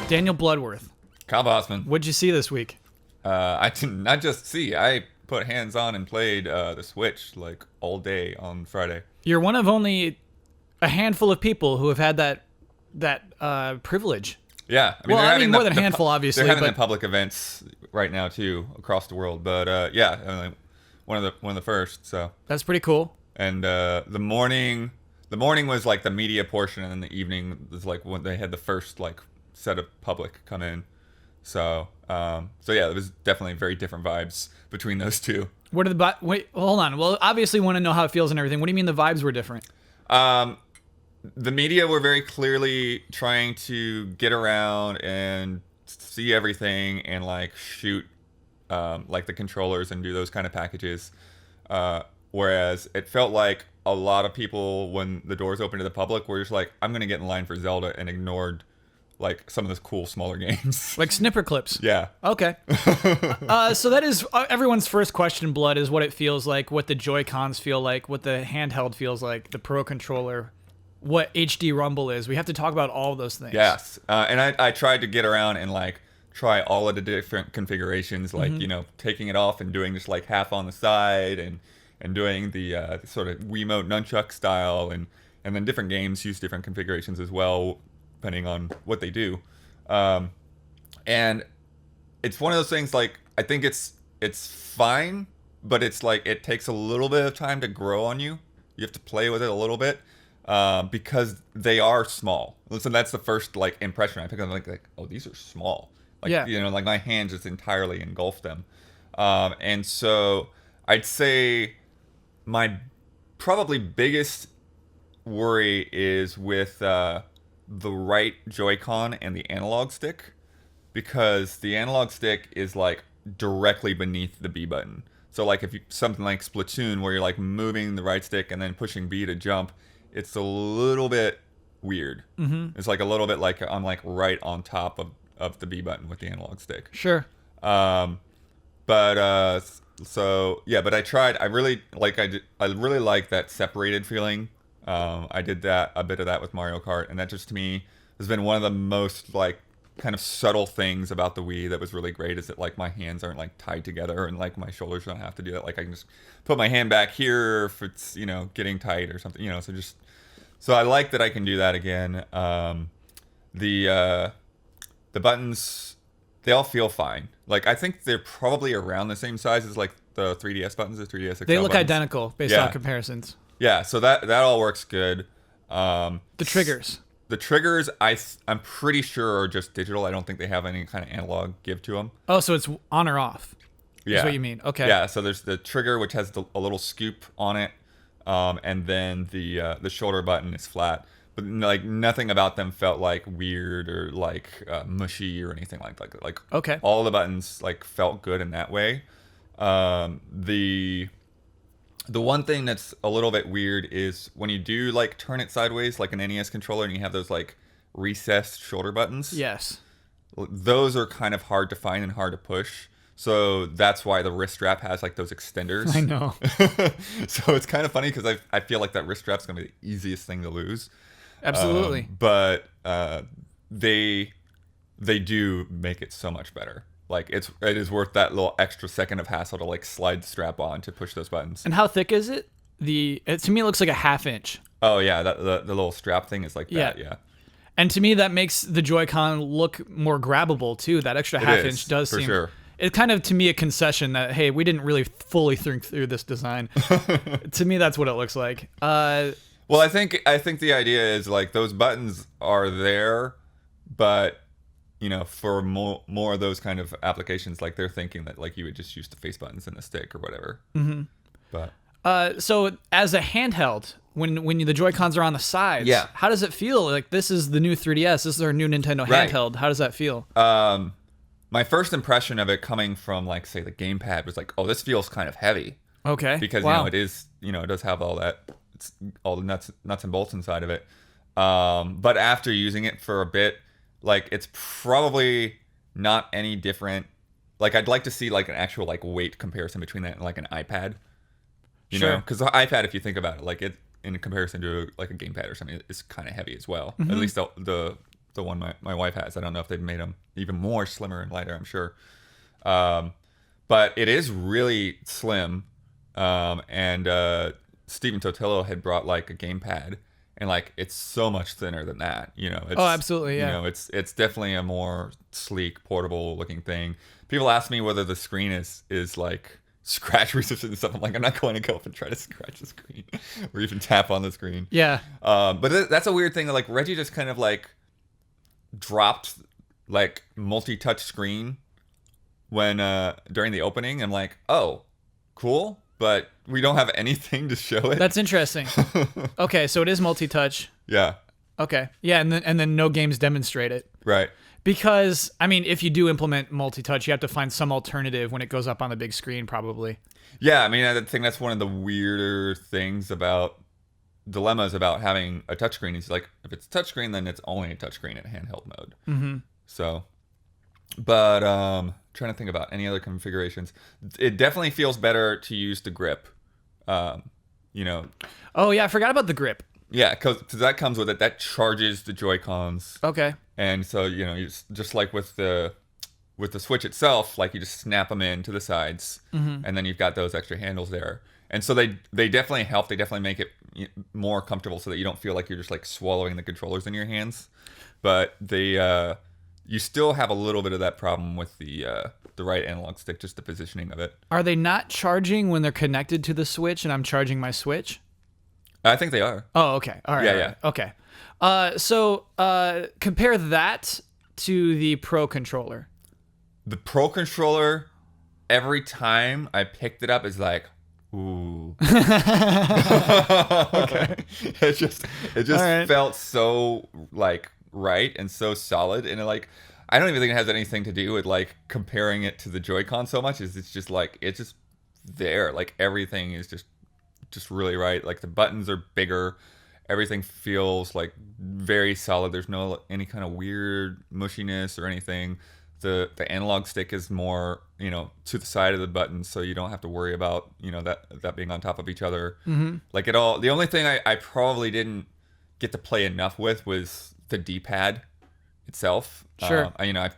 Daniel Bloodworth. Kyle Bossman. What'd you see this week? I did not just see. I put hands on and played the Switch like all day on Friday. You're one of only a handful of people who have had that privilege. Yeah, I mean more than a handful, obviously. They're having the public events right now too across the world. But yeah, I mean, one of the first. So that's pretty cool. And the morning was like the media portion, and then the evening was like when they had the first like set of public come in. So yeah, it was definitely very different vibes between those two. What are wait, hold on. Well, obviously want to know how it feels and everything. What do you mean the vibes were different? The media were very clearly trying to get around and see everything and like shoot like the controllers and do those kind of packages. Whereas it felt like a lot of people, when the doors opened to the public, were just like, I'm going to get in line for Zelda, and ignored like some of the cool smaller games. Like Snipperclips. Yeah. Okay. So that is everyone's first question, Blood, is what it feels like, what the Joy-Cons feel like, what the handheld feels like, the Pro Controller, what HD Rumble is. We have to talk about all of those things. Yes. And I tried to get around and like try all of the different configurations, like, you know, taking it off and doing just like half on the side and doing the sort of Wiimote nunchuck style, and then different games use different configurations as well, depending on what they do. And it's one of those things, like, I think it's fine, but it's like it takes a little bit of time to grow on you. You have to play with it a little bit, because they are small. So that's the first like impression I pick up, like oh, these are small. Like, yeah. You know, like my hand just entirely engulfed them. And so I'd say my probably biggest worry is with the right Joy-Con and the analog stick, because the analog stick is like directly beneath the B button. So like if you something like Splatoon, where you're like moving the right stick and then pushing B to jump, it's a little bit weird. It's like a little bit like I'm like right on top of the B button with the analog stick. Sure. So yeah, but I tried. I really really like that separated feeling. I did a bit of that with Mario Kart, and that just to me has been one of the most like kind of subtle things about the Wii that was really great, is that like my hands aren't like tied together, and like my shoulders don't have to do that. Like I can just put my hand back here if it's, you know, getting tight or something, you know. So I like that I can do that again. The buttons, they all feel fine. Like I think they're probably around the same size as like the 3DS buttons, the 3DS XL They look buttons. identical based on comparisons. Yeah, so that all works good. The triggers. The triggers, I'm pretty sure are just digital. I don't think they have any kind of analog give to them. Oh, so it's on or off. Yeah. Is what you mean. Okay. Yeah, so there's the trigger, which has a little scoop on it, and then the shoulder button is flat. But like nothing about them felt like weird or like mushy or anything like that. Like okay. All the buttons like felt good in that way. The one thing that's a little bit weird is when you do like turn it sideways like an NES controller, and you have those like recessed shoulder buttons. Yes. Those are kind of hard to find and hard to push. So that's why the wrist strap has like those extenders. I know. So it's kind of funny because I feel like that wrist strap's gonna be the easiest thing to lose. Absolutely. But they do make it so much better. Like it is worth that little extra second of hassle to like slide the strap on to push those buttons. And how thick is it? To me it looks like a half inch. Oh yeah, the little strap thing is like that. Yeah. And to me that makes the Joy-Con look more grabbable too. That extra half inch does seem. Sure. It's kind of to me a concession that hey, we didn't really fully think through this design. To me that's what it looks like. Well, I think the idea is like those buttons are there, but you know, for more of those kind of applications, like they're thinking that like you would just use the face buttons and the stick or whatever. Mm-hmm. But so as a handheld, when the Joy-Cons are on the sides, yeah. How does it feel? Like this is the new 3DS, this is our new Nintendo handheld. How does that feel? My first impression of it coming from like say the gamepad was like, oh, this feels kind of heavy. Okay. Because you know it is, you know, it does have all that, it's all the nuts and bolts inside of it. But after using it for a bit, like it's probably not any different. Like I'd like to see like an actual like weight comparison between that and like an iPad. You know, because the iPad, if you think about it, like it in comparison to like a gamepad or something, is kind of heavy as well. Mm-hmm. At least the the one my wife has. I don't know if they've made them even more slimmer and lighter. I'm sure, but it is really slim. And Steven Totillo had brought like a gamepad, and like it's so much thinner than that. It's, absolutely, yeah. It's definitely a more sleek, portable looking thing. People ask me whether the screen is like scratch resistant and stuff. I'm like, I'm not going to go up and try to scratch the screen or even tap on the screen. Yeah. But that's a weird thing. Like Reggie just kind of like dropped like multi-touch screen when during the opening. I'm like, oh, cool, but we don't have anything to show it. That's interesting. Okay, so it is multi-touch. Yeah. Okay. Yeah, and then no games demonstrate it. Right. Because, I mean, if you do implement multi-touch, you have to find some alternative when it goes up on the big screen, probably. Yeah, I mean, I think that's one of the weirder things about dilemmas about having a touchscreen. Is like, if it's touchscreen, then it's only a touchscreen in handheld mode. Mm-hmm. So, but trying to think about any other configurations. It definitely feels better to use the grip. Oh, yeah, I forgot about the grip. Yeah, because that comes with it. That charges the Joy-Cons. Okay. And so, you just like with the Switch itself, like you just snap them in to the sides, and then you've got those extra handles there. And so they definitely help. They definitely make it more comfortable so that you don't feel like you're just like swallowing the controllers in your hands. But you still have a little bit of that problem with the right analog stick, just the positioning of it. Are they not charging when they're connected to the Switch and I'm charging my Switch? I think they are. Oh, okay. All right. Yeah, all right. Okay. So compare that to the Pro Controller. The Pro Controller, every time I picked it up, is like, ooh. Okay. It just right. felt so like right and so solid, and like I don't even think it has anything to do with like comparing it to the Joy-Con so much. It's just like it's just there. Like everything is just really right. Like the buttons are bigger. Everything feels like very solid. There's no any kind of weird mushiness or anything. The analog stick is more, to the side of the button, so you don't have to worry about, that being on top of each other. Mm-hmm. Like it all. The only thing I probably didn't get to play enough with was the D-pad itself. Sure. I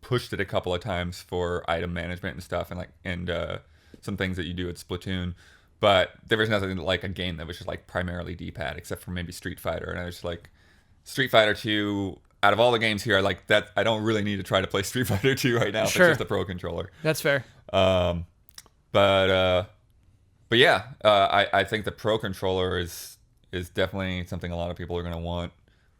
pushed it a couple of times for item management and stuff, and some things that you do at Splatoon. But there was nothing like a game that was just like primarily D-pad, except for maybe Street Fighter. And I was like, Street Fighter 2, out of all the games here, like that, I don't really need to try to play Street Fighter 2 right now. Sure. It's just the Pro Controller. That's fair. But yeah, I think the Pro Controller is definitely something a lot of people are going to want.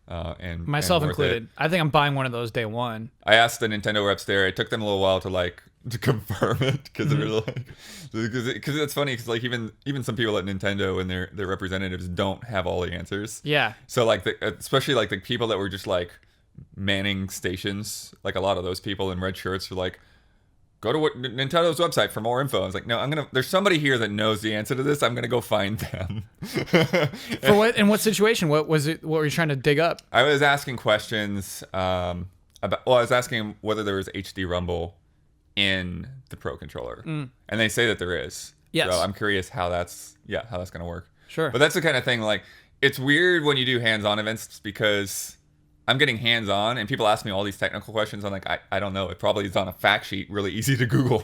And myself and worth included. it. I think I'm buying one of those day one. I asked the Nintendo reps there. It took them a little while to confirm it because they're like, because it's funny because like even some people at Nintendo and their representatives don't have all the answers. Yeah. So like especially like the people that were just like manning stations, like a lot of those people in red shirts were like, go to Nintendo's website for more info. I was like, no, there's somebody here that knows the answer to this. I'm gonna go find them. For what? In what situation? What was it? What were you trying to dig up? I was asking questions about. Well, I was asking whether there was HD Rumble in the Pro Controller, and they say that there is. Yes. So I'm curious how that's gonna work. Sure. But that's the kind of thing. Like, it's weird when you do hands-on events because I'm getting hands-on, and people ask me all these technical questions. I'm like, I don't know. It probably is on a fact sheet, really easy to Google,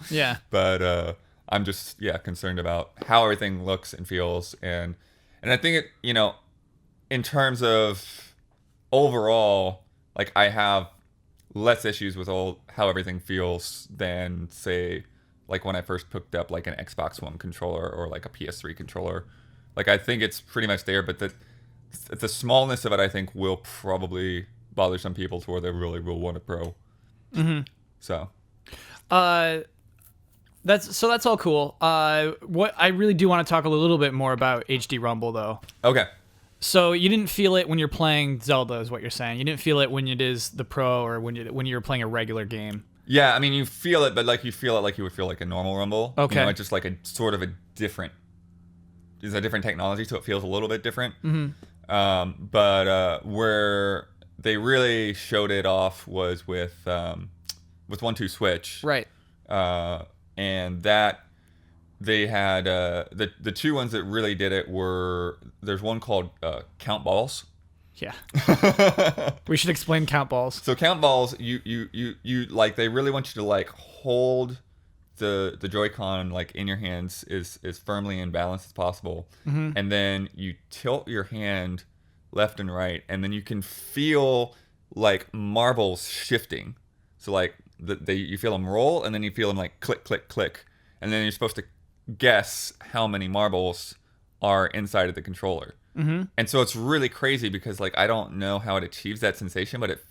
Yeah. But I'm just concerned about how everything looks and feels, and I think it, in terms of overall, like I have less issues with how everything feels than say like when I first picked up like an Xbox One controller or like a PS3 controller. Like I think it's pretty much there, but the smallness of it, I think, will probably bother some people to where they really will want a Pro. Mm-hmm. So, that's all cool. What I really do want to talk a little bit more about HD Rumble, though. Okay. So you didn't feel it when you're playing Zelda, is what you're saying. You didn't feel it when it is the Pro or when you're playing a regular game. Yeah, I mean, you feel it, but like you feel it like you would feel like a normal Rumble. Okay. It's just like a sort of a different technology, so it feels a little bit different. Mm-hmm. But where they really showed it off was with 1-2 Switch, Right. And that they had the two ones that really did it were, there's one called Count Balls, Yeah. We should explain count balls. So count balls, you like they really want you to like hold the Joy-Con like in your hands as firmly and balanced as possible, and then you tilt your hand left and right, and then you can feel like marbles shifting. So like you feel them roll, and then you feel them like click, click, click, and then you're supposed to guess how many marbles are inside of the controller. And so it's really crazy because like I don't know how it achieves that sensation, but it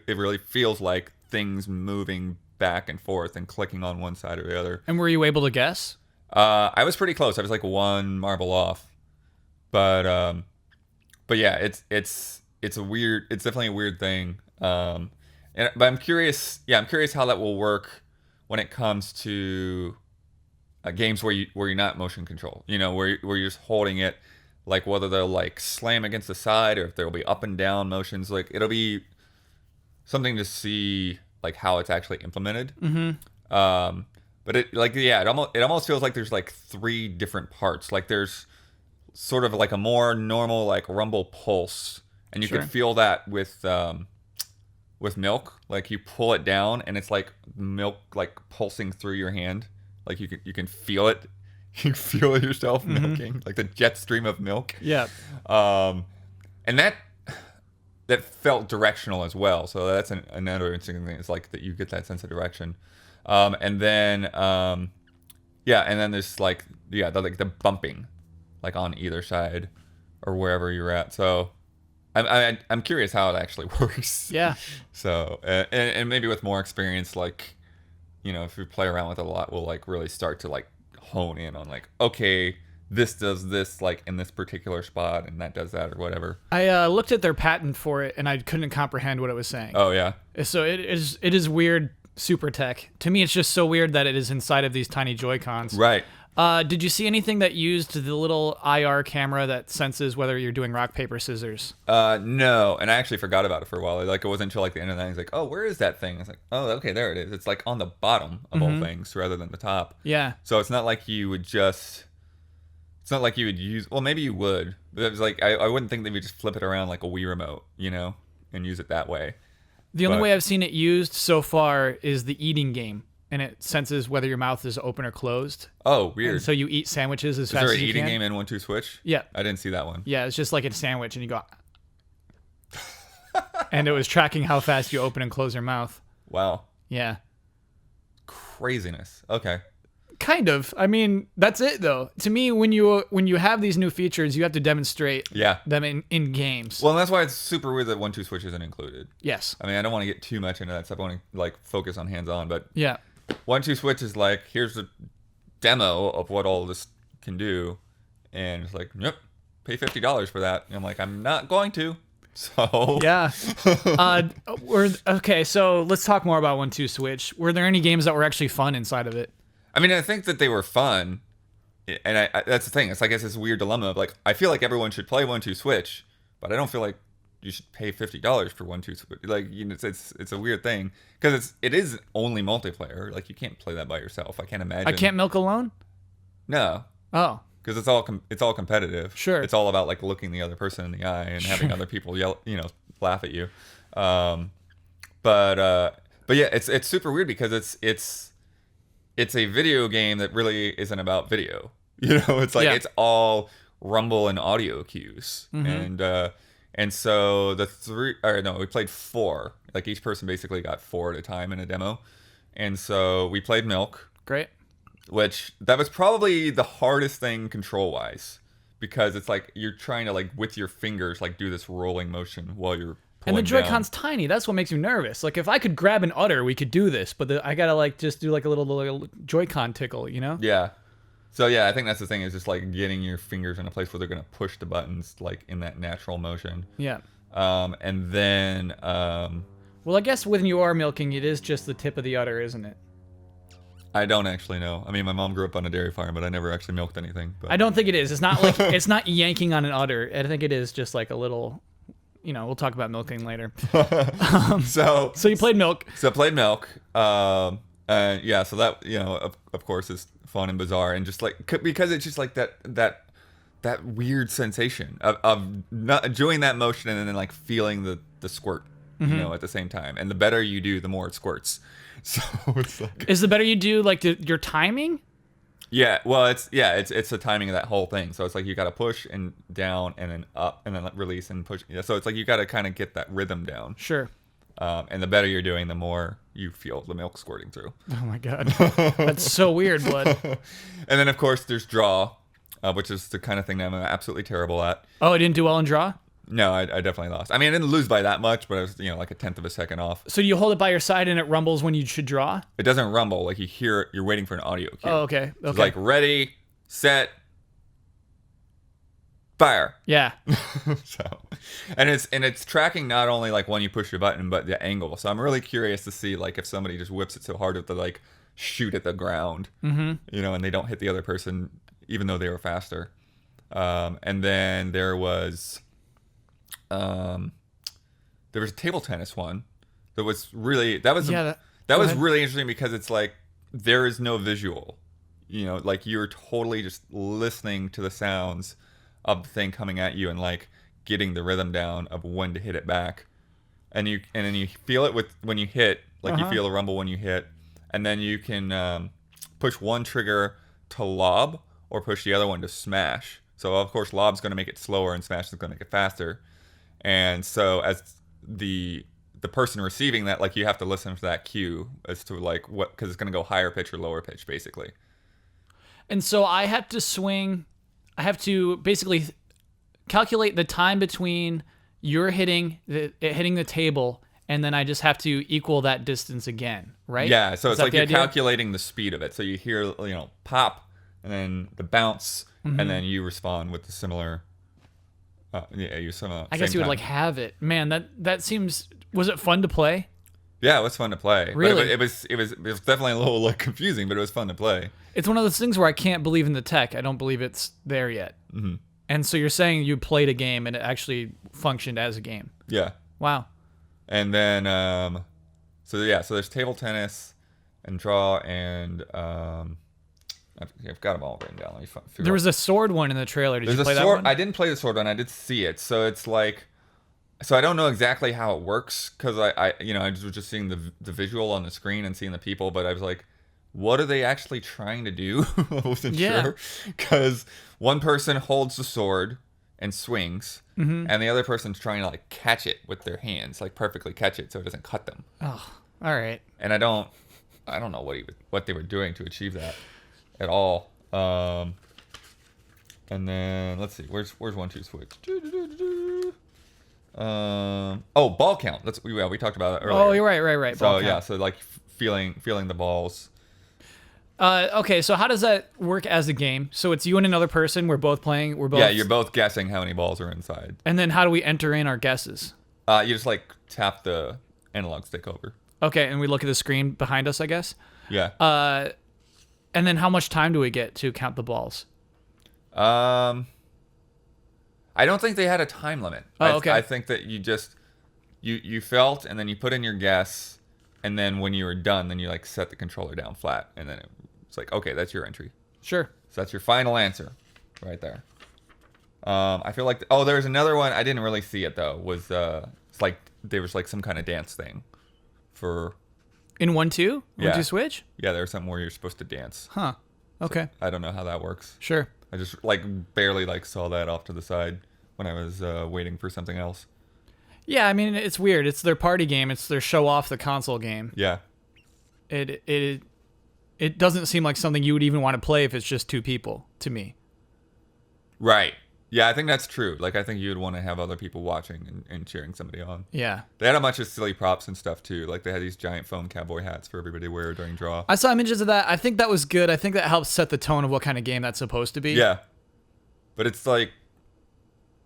really feels like things moving back and forth and clicking on one side or the other. And were you able to guess? I was pretty close. I was like one marble off, but yeah, it's definitely a weird thing. But I'm curious. Yeah, I'm curious how that will work when it comes to games where you're not motion control. You know, where you're just holding it, like whether they'll like slam against the side or if there'll be up and down motions. Like it'll be something to see like how it's actually implemented. But it almost feels like there's like 3 different parts. Like there's sort of like a more normal like rumble pulse, and you can feel that with milk. Like you pull it down and it's like milk like pulsing through your hand. Like you can feel it. You can feel it yourself milking, like the jet stream of milk. Yeah. And that felt directional as well. So that's another interesting thing. It's like that you get that sense of direction. And then there's like the bumping, like on either side or wherever you're at. So I'm curious how it actually works. Yeah. So and maybe with more experience, like, you know, if we play around with it a lot, we'll like really start to like hone in on like, okay, this does this like in this particular spot, and that does that or whatever. I looked at their patent for it, and I couldn't comprehend what it was saying. Oh yeah. So it is weird, super tech. To me, it's just so weird that it is inside of these tiny Joy-Cons. Right. Did you see anything that used the little IR camera that senses whether you're doing rock, paper, scissors? No, and I actually forgot about it for a while. Like it wasn't until like the end of the night. I was like, oh, where is that thing? I was like, oh, okay, there it is. It's like on the bottom of all things rather than the top. Yeah. So it's not like you would use. Well, maybe you would. But it was like I wouldn't think they would just flip it around like a Wii remote, you know, and use it that way. The only way I've seen it used so far is the eating game. And it senses whether your mouth is open or closed. Oh, weird. And so you eat sandwiches as fast as you can. Is there an eating game in 1-2 Switch? Yeah. I didn't see that one. Yeah, it's just like a sandwich, and you go... and it was tracking how fast you open and close your mouth. Wow. Yeah. Craziness. Okay. Kind of. I mean, that's it, though. To me, when you have these new features, you have to demonstrate them in games. Well, and that's why it's super weird that 1-2 Switch isn't included. Yes. I mean, I don't want to get too much into that stuff. I want to like focus on hands-on, but... Yeah. 1-2 Switch is like, here's a demo of what all this can do, and it's like, yep, pay $50 for that. And I'm like, I'm not going to. So yeah. Okay. So let's talk more about 1-2 Switch. Were there any games that were actually fun inside of it? I mean, I think that they were fun, and I that's the thing. It's like it's this weird dilemma of like, I feel like everyone should play 1-2 Switch, but I don't feel like you should pay $50 for 1-2 Switch. Like, you know, it's a weird thing because it is only multiplayer. Like, you can't play that by yourself. I can't imagine. I can't milk alone? No. Oh. Because it's all competitive. Sure. It's all about like looking the other person in the eye and having other people yell, you know, laugh at you. But yeah, it's super weird because it's a video game that really isn't about video. You know, it's like it's all rumble and audio cues. And so we played 4. Like each person basically got 4 at a time in a demo. And so we played Milk. Great. Which that was probably the hardest thing control-wise, because it's like you're trying to like with your fingers like do this rolling motion while you're pulling and the Joy-Con's down. Tiny. That's what makes you nervous. Like if I could grab an udder, we could do this, but I gotta like just do like a little Joy-Con tickle, you know? Yeah. So yeah, I think that's the thing, is just like getting your fingers in a place where they're gonna push the buttons like in that natural motion. Yeah. And then well, I guess when you are milking, it is just the tip of the udder, isn't it? I don't actually know. I mean, my mom grew up on a dairy farm, but I never actually milked anything. But. I don't think it is. It's not like it's not yanking on an udder. I think it is just like a little, you know, we'll talk about milking later. So you played Milk. So I played Milk. Yeah, so that, you know, of course is fun and bizarre, and just like, because it's just like that that weird sensation of not doing that motion and then like feeling the squirt, at the same time. And the better you do, the more it squirts. So it's like, is the better you do like your timing? Yeah, well, it's the timing of that whole thing. So it's like you got to push and down and then up and then release and push. Yeah, so it's like you got to kind of get that rhythm down. Sure. And the better you're doing, the more you feel the milk squirting through. Oh my god, that's so weird, Blood. And then of course there's draw, which is the kind of thing that I'm absolutely terrible at. Oh, I didn't do well in draw? No, I definitely lost. I mean, I didn't lose by that much, but I was, like a tenth of a second off. So you hold it by your side and it rumbles when you should draw? It doesn't rumble. Like you hear it, you're waiting for an audio cue. Oh, okay. So it's like ready, set, fire. Yeah. So, and it's tracking not only like when you push your button, but the angle. So I'm really curious to see like if somebody just whips it so hard that they like shoot at the ground, and they don't hit the other person even though they were faster. And then there was a table tennis one that was really that was really interesting because it's like there is no visual, like you're totally just listening to the sounds of the thing coming at you and like getting the rhythm down of when to hit it back, and then you feel it when you hit, like you feel the rumble when you hit, and then you can push one trigger to lob or push the other one to smash. So of course lob's going to make it slower and smash is going to make it faster. And so as the person receiving that, like you have to listen for that cue as to like what, because it's going to go higher pitch or lower pitch basically. And so I have to basically calculate the time between you're hitting the table, and then I just have to equal that distance again, right? Yeah, so it's like you're calculating the speed of it. So you hear, pop, and then the bounce, and then you respond with the similar. I guess you would like have it. Man, that seems. Was it fun to play? Yeah, it was fun to play. Really? But it was definitely a little like confusing, but it was fun to play. It's one of those things where I can't believe in the tech. I don't believe it's there yet. Mm-hmm. And so you're saying you played a game and it actually functioned as a game. Yeah. Wow. And then, so there's table tennis and draw and I've got them all written down. Let me figure there was a sword one in the trailer. Did you play that one? one? I didn't play the sword one. I did see it. So it's like, so I don't know exactly how it works because I was just seeing the visual on the screen and seeing the people, but I was like, what are they actually trying to do? I wasn't sure because one person holds the sword and swings, and the other person's trying to like catch it with their hands, like perfectly catch it so it doesn't cut them. Oh, all right. And I don't know what they were doing to achieve that at all. And then let's see, where's 1-2 switch? Ball count. We talked about that earlier. Oh, you're right. So yeah, so like feeling the balls. Okay, so how does that work as a game? So it's you and another person. We're both playing. Yeah, you're both guessing how many balls are inside. And then how do we enter in our guesses? You just like tap the analog stick over. Okay, and we look at the screen behind us, I guess. Yeah. And then how much time do we get to count the balls? I don't think they had a time limit. Oh, okay. I think that you just you felt and then you put in your guess, and then when you were done, then you like set the controller down flat, and then it's like, okay, that's your entry. Sure. So that's your final answer, right there. I feel like there's another one I didn't really see it though. Was it's like there was like some kind of dance thing for in 1-2? 1-2 switch? Yeah, there was something where you're supposed to dance. Huh. Okay. So I don't know how that works. Sure. I just like barely like saw that off to the side when I was waiting for something else. Yeah, I mean it's weird. It's their party game. It's their show off the console game. Yeah. It doesn't seem like something you would even want to play if it's just two people to me. Right. Yeah, I think that's true. Like I think you would want to have other people watching and cheering somebody on. Yeah. They had a bunch of silly props and stuff too. Like they had these giant foam cowboy hats for everybody to wear during draw. I saw images of that. I think that was good. I think that helps set the tone of what kind of game that's supposed to be. Yeah. But it's like,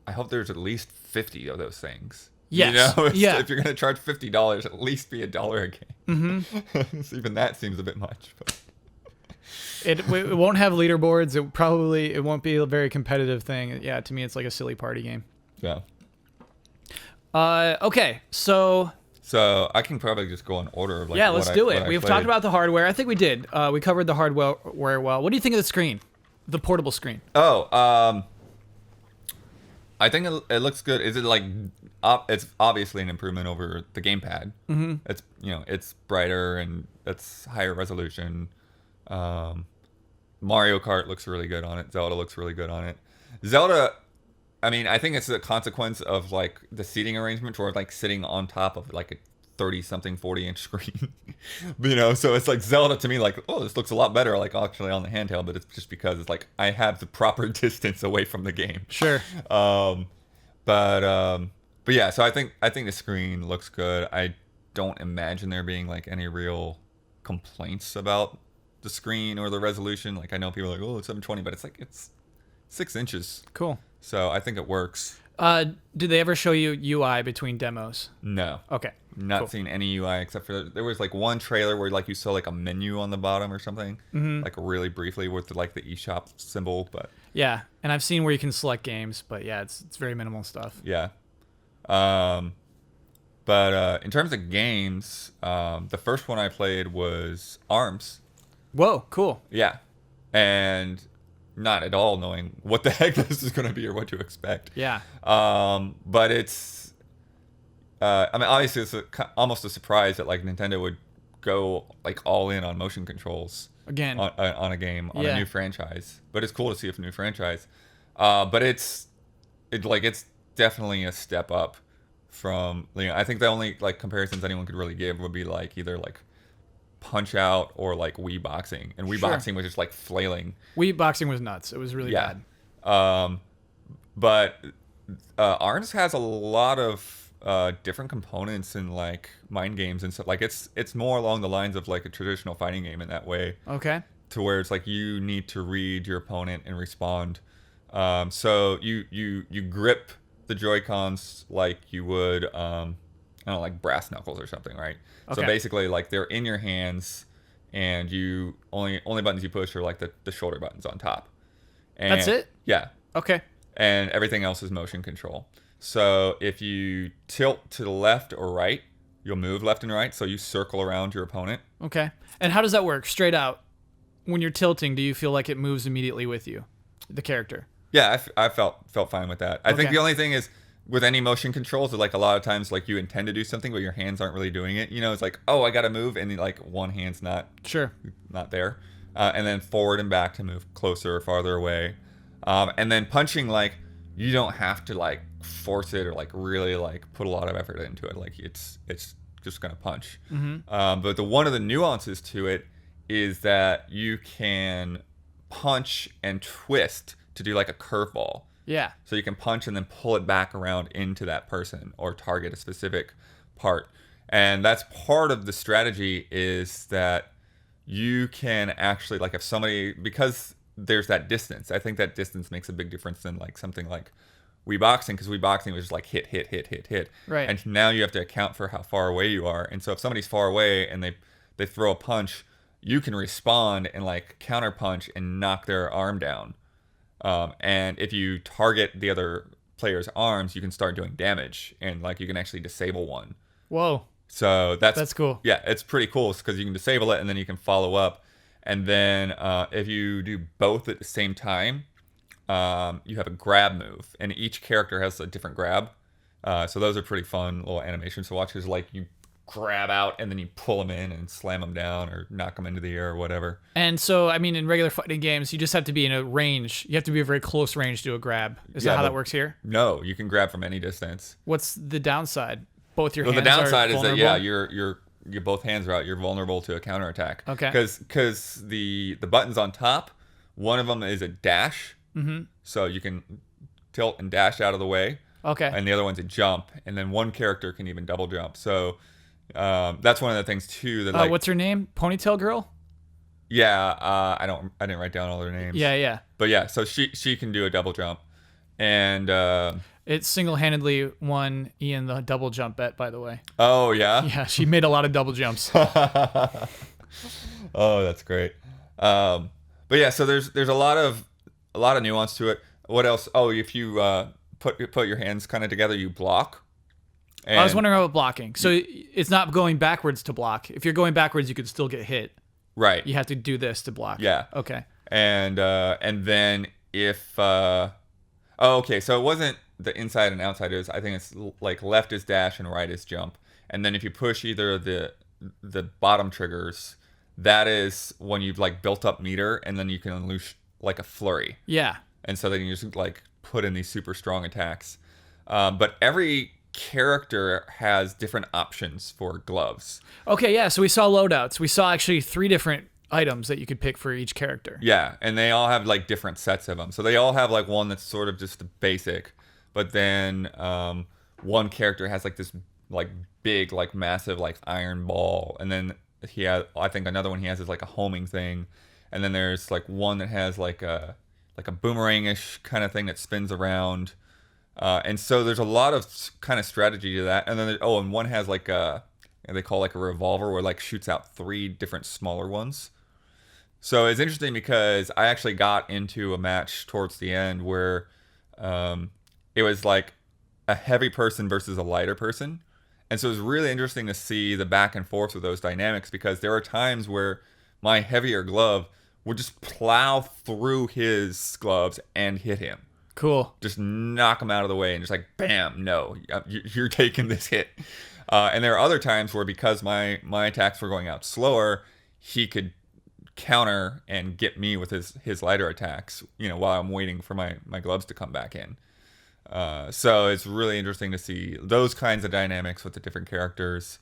I hope there's at least 50 of those things. Yes. If you're going to charge $50, at least be $1 a game. Mm-hmm. Even that seems a bit much. But. It won't have leaderboards. It won't be a very competitive thing. Yeah, to me, it's like a silly party game. Yeah. Okay, so I can probably just go in order of like. Yeah, let's do it. We've talked about the hardware. I think we did. We covered the hardware well. What do you think of the screen, the portable screen? Oh, I think it looks good. Is it like it's obviously an improvement over the gamepad. Mm-hmm. It's it's brighter and it's higher resolution. Mario Kart looks really good on it. Zelda looks really good on it. Zelda, I mean, I think it's a consequence of like the seating arrangement, where like sitting on top of like a 30-something 40-inch screen. So it's like Zelda to me, like, oh, this looks a lot better, like actually on the handheld, but it's just because it's like I have the proper distance away from the game. Sure. But yeah, so I think the screen looks good. I don't imagine there being like any real complaints about the screen or the resolution. Like I know people are like, oh, it's 720, but it's like it's 6 inches. Cool. So I think it works. Did they ever show you UI between demos? No. Okay. Not seen any UI except for there was like one trailer where like you saw like a menu on the bottom or something, like really briefly with like the eShop symbol, but yeah, and I've seen where you can select games, but yeah, it's very minimal stuff. Yeah. But in terms of games, the first one I played was ARMS. Whoa, cool. Yeah, and not at all knowing what the heck this is going to be or what to expect. Yeah. But it's. I mean, obviously, it's almost a surprise that like Nintendo would go like all in on motion controls again on a game on a new franchise. But it's cool to see a new franchise. But it's definitely a step up from. I think the only like comparisons anyone could really give would be like either like Punch Out or like Wii Boxing, and Wii Boxing was just like flailing. Wii Boxing was nuts. It was really bad. But ARMS has a lot of different components and like mind games and stuff. Like it's more along the lines of like a traditional fighting game in that way. Okay. To where it's like you need to read your opponent and respond. So you grip the Joy-Cons like you would I don't know, like brass knuckles or something, right? Okay. So basically like they're in your hands and you only buttons you push are like the shoulder buttons on top. And that's it? Yeah. Okay. And everything else is motion control. So if you tilt to the left or right, you'll move left and right. So you circle around your opponent. Okay. And how does that work? Straight out. When you're tilting, do you feel like it moves immediately with you, the character? Yeah, I felt fine with that. I think the only thing is with any motion controls, like a lot of times, like you intend to do something, but your hands aren't really doing it. It's like, oh, I got to move, and like one hand's not there, and then forward and back to move closer or farther away, and then punching, like you don't have to like force it or like really like put a lot of effort into it. Like it's just gonna punch. But one of the nuances to it is that you can punch and twist to do like a curveball. Yeah. So you can punch and then pull it back around into that person or target a specific part. And that's part of the strategy, is that you can actually, like if somebody, because there's that distance, I think that distance makes a big difference in like something like Wii Boxing, because Wii Boxing was just like hit. Right. And now you have to account for how far away you are. And so if somebody's far away and they throw a punch, you can respond and like counter punch and knock their arm down. And if you target the other player's arms, you can start doing damage, and like you can actually disable one. Whoa. So that's cool. Yeah, it's pretty cool because you can disable it and then you can follow up. And then if you do both at the same time, you have a grab move, and each character has a different grab. So those are pretty fun little animations to watch, because like you grab out and then you pull them in and slam them down or knock them into the air or whatever. And so, I mean, in regular fighting games, you just have to be in a range. You have to be a very close range to a grab. Is that how that works here? No, you can grab from any distance. What's the downside? Both your hands are the downside is that vulnerable? your both hands are out. You're vulnerable to a counterattack. Okay. Because the buttons on top, one of them is a dash. Mm-hmm. So you can tilt and dash out of the way. Okay. And the other one's a jump, and then one character can even double jump. So that's one of the things too that what's her name? Ponytail Girl? Yeah, I didn't write down all their names. Yeah. But yeah, so she can do a double jump, and it single-handedly won Ian the double jump bet, by the way. Oh yeah. Yeah, she made a lot of double jumps. Oh, that's great. But yeah, so there's a lot of nuance to it. What else? Oh, if you put your hands kind of together, you block. And I was wondering about blocking. So it's not going backwards to block. If you're going backwards, you could still get hit. Right. You have to do this to block. Yeah. Okay. And then if okay, so it wasn't the inside and outside is, I think it's like left is dash and right is jump. And then if you push either of the bottom triggers, that is when you've like built up meter, and then you can unleash like a flurry. Yeah. And so then you just like put in these super strong attacks. But every character has different options for gloves. Okay, yeah. So we saw loadouts. We saw actually 3 different items that you could pick for each character. Yeah, and they all have like different sets of them. So they all have like one that's sort of just the basic, but then one character has like this like big like massive like iron ball, and then he has, I think another one he has is like a homing thing, and then there's like one that has like a boomerang-ish kind of thing that spins around, and so there's a lot of kind of strategy to that. And then and one has like they call like a revolver, where like shoots out 3 different smaller ones. So it's interesting because I actually got into a match towards the end where it was like a heavy person versus a lighter person. And so it was really interesting to see the back and forth of those dynamics, because there were times where my heavier glove would just plow through his gloves and hit him. Cool. Just knock him out of the way and just like, bam, no, you're taking this hit. And there are other times where, because my attacks were going out slower, he could counter and get me with his lighter attacks, while I'm waiting for my gloves to come back in. So it's really interesting to see those kinds of dynamics with the different characters.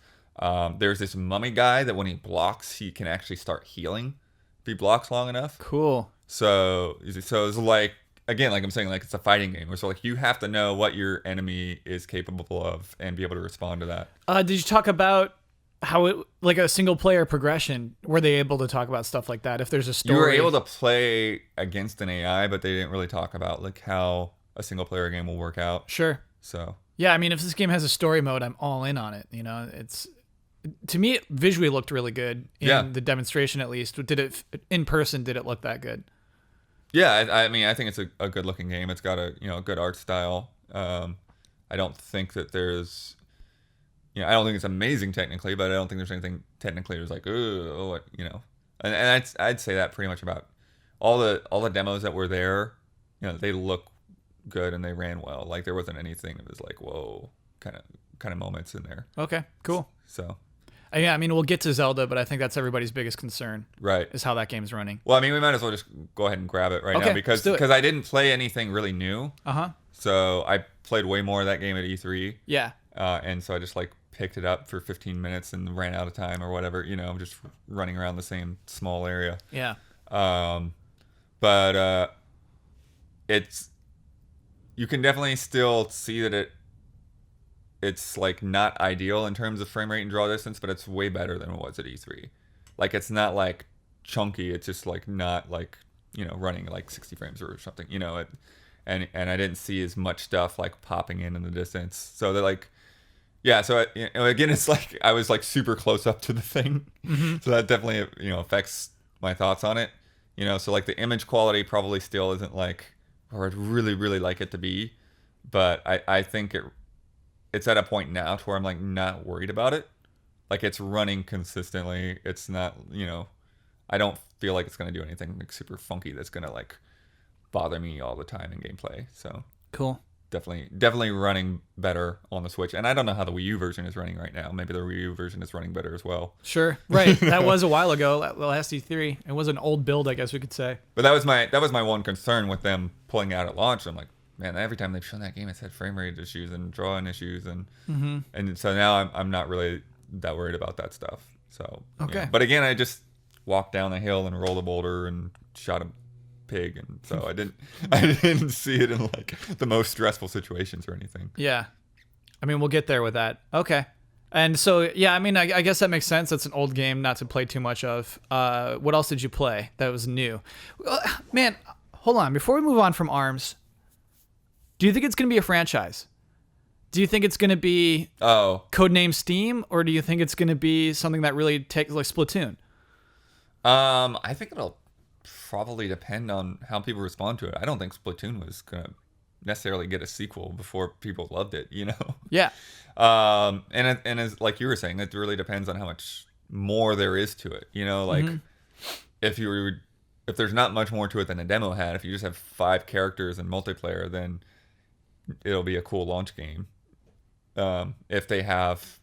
There's this mummy guy that when he blocks, he can actually start healing if he blocks long enough. Cool. So it's like, again, like I'm saying, like it's a fighting game. So like you have to know what your enemy is capable of and be able to respond to that. Did you talk about how it, like a single player progression, were they able to talk about stuff like that? If there's a story, you were able to play against an AI, but they didn't really talk about like how a single player game will work out. Sure. So yeah, I mean, if this game has a story mode, I'm all in on it. It's, to me, it visually looked really good in the demonstration. At least, did it in person? Did it look that good? Yeah, I mean, I think it's a good looking game. It's got a good art style. I don't think that there's, I don't think it's amazing technically, but I don't think there's anything technically that's like, and I'd say that pretty much about all the demos that were there. They look good and they ran well. Like there wasn't anything that was like, whoa, kind of moments in there. Okay, cool. So. Yeah, I mean, we'll get to Zelda, but I think that's everybody's biggest concern. Right. Is how that game's running. Well, I mean, we might as well just go ahead and grab it right now, because I didn't play anything really new. Uh-huh. So I played way more of that game at E3. Yeah. And so I just like picked it up for 15 minutes and ran out of time or whatever, just running around the same small area. Yeah. But it's, you can definitely still see that it's like not ideal in terms of frame rate and draw distance, but it's way better than it was at E3. Like it's not like chunky, it's just like not like, running like 60 frames or something, and I didn't see as much stuff like popping in the distance. So they're like, yeah, so again, it's like I was like super close up to the thing. Mm-hmm. So that definitely, affects my thoughts on it. So like the image quality probably still isn't like where I'd really, really like it to be, but I think it's at a point now to where I'm like not worried about it. Like it's running consistently. It's not, I don't feel like it's going to do anything like super funky that's going to like bother me all the time in gameplay. So cool. Definitely running better on the Switch. And I don't know how the Wii U version is running right now. Maybe the Wii U version is running better as well. Sure. Right. That was a while ago, last E3. It was an old build, I guess we could say. But that was my one concern with them pulling out at launch. I'm like, man, every time they've shown that game, it's had frame rate issues and drawing issues, and so now I'm not really that worried about that stuff. So okay, but again, I just walked down a hill and rolled a boulder and shot a pig, and so I didn't see it in like the most stressful situations or anything. Yeah, I mean, we'll get there with that. Okay, and so yeah, I mean, I guess that makes sense. It's an old game not to play too much of. What else did you play that was new? Man, hold on, before we move on from ARMS. Do you think it's going to be a franchise? Do you think it's going to be Codename Steam, or do you think it's going to be something that really takes like Splatoon? I think it'll probably depend on how people respond to it. I don't think Splatoon was going to necessarily get a sequel before people loved it, Yeah. And as like you were saying, it really depends on how much more there is to it. Like if there's not much more to it than a demo had, if you just have 5 characters and multiplayer, then it'll be a cool launch game. If they have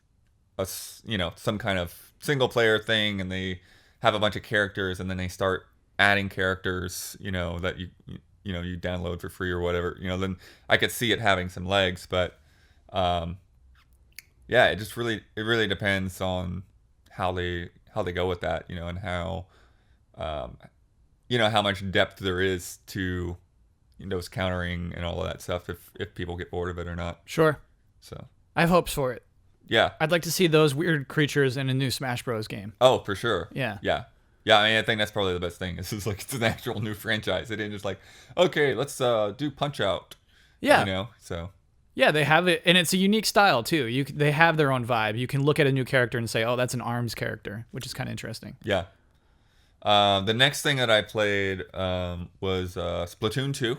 some kind of single player thing and they have a bunch of characters and then they start adding characters, that you download for free or whatever, then I could see it having some legs. But yeah, it really depends on how they go with that, and how how much depth there is to those countering and all of that stuff, if people get bored of it or not. Sure. So I have hopes for it. Yeah. I'd like to see those weird creatures in a new Smash Bros. Game. Oh, for sure. Yeah. Yeah. Yeah, I think that's probably the best thing. It's like it's an actual new franchise. They didn't just like, okay, let's do Punch Out. Yeah. So. Yeah, they have it, and it's a unique style too. They have their own vibe. You can look at a new character and say, "Oh, that's an ARMS character," which is kind of interesting. Yeah. The next thing that I played was Splatoon 2.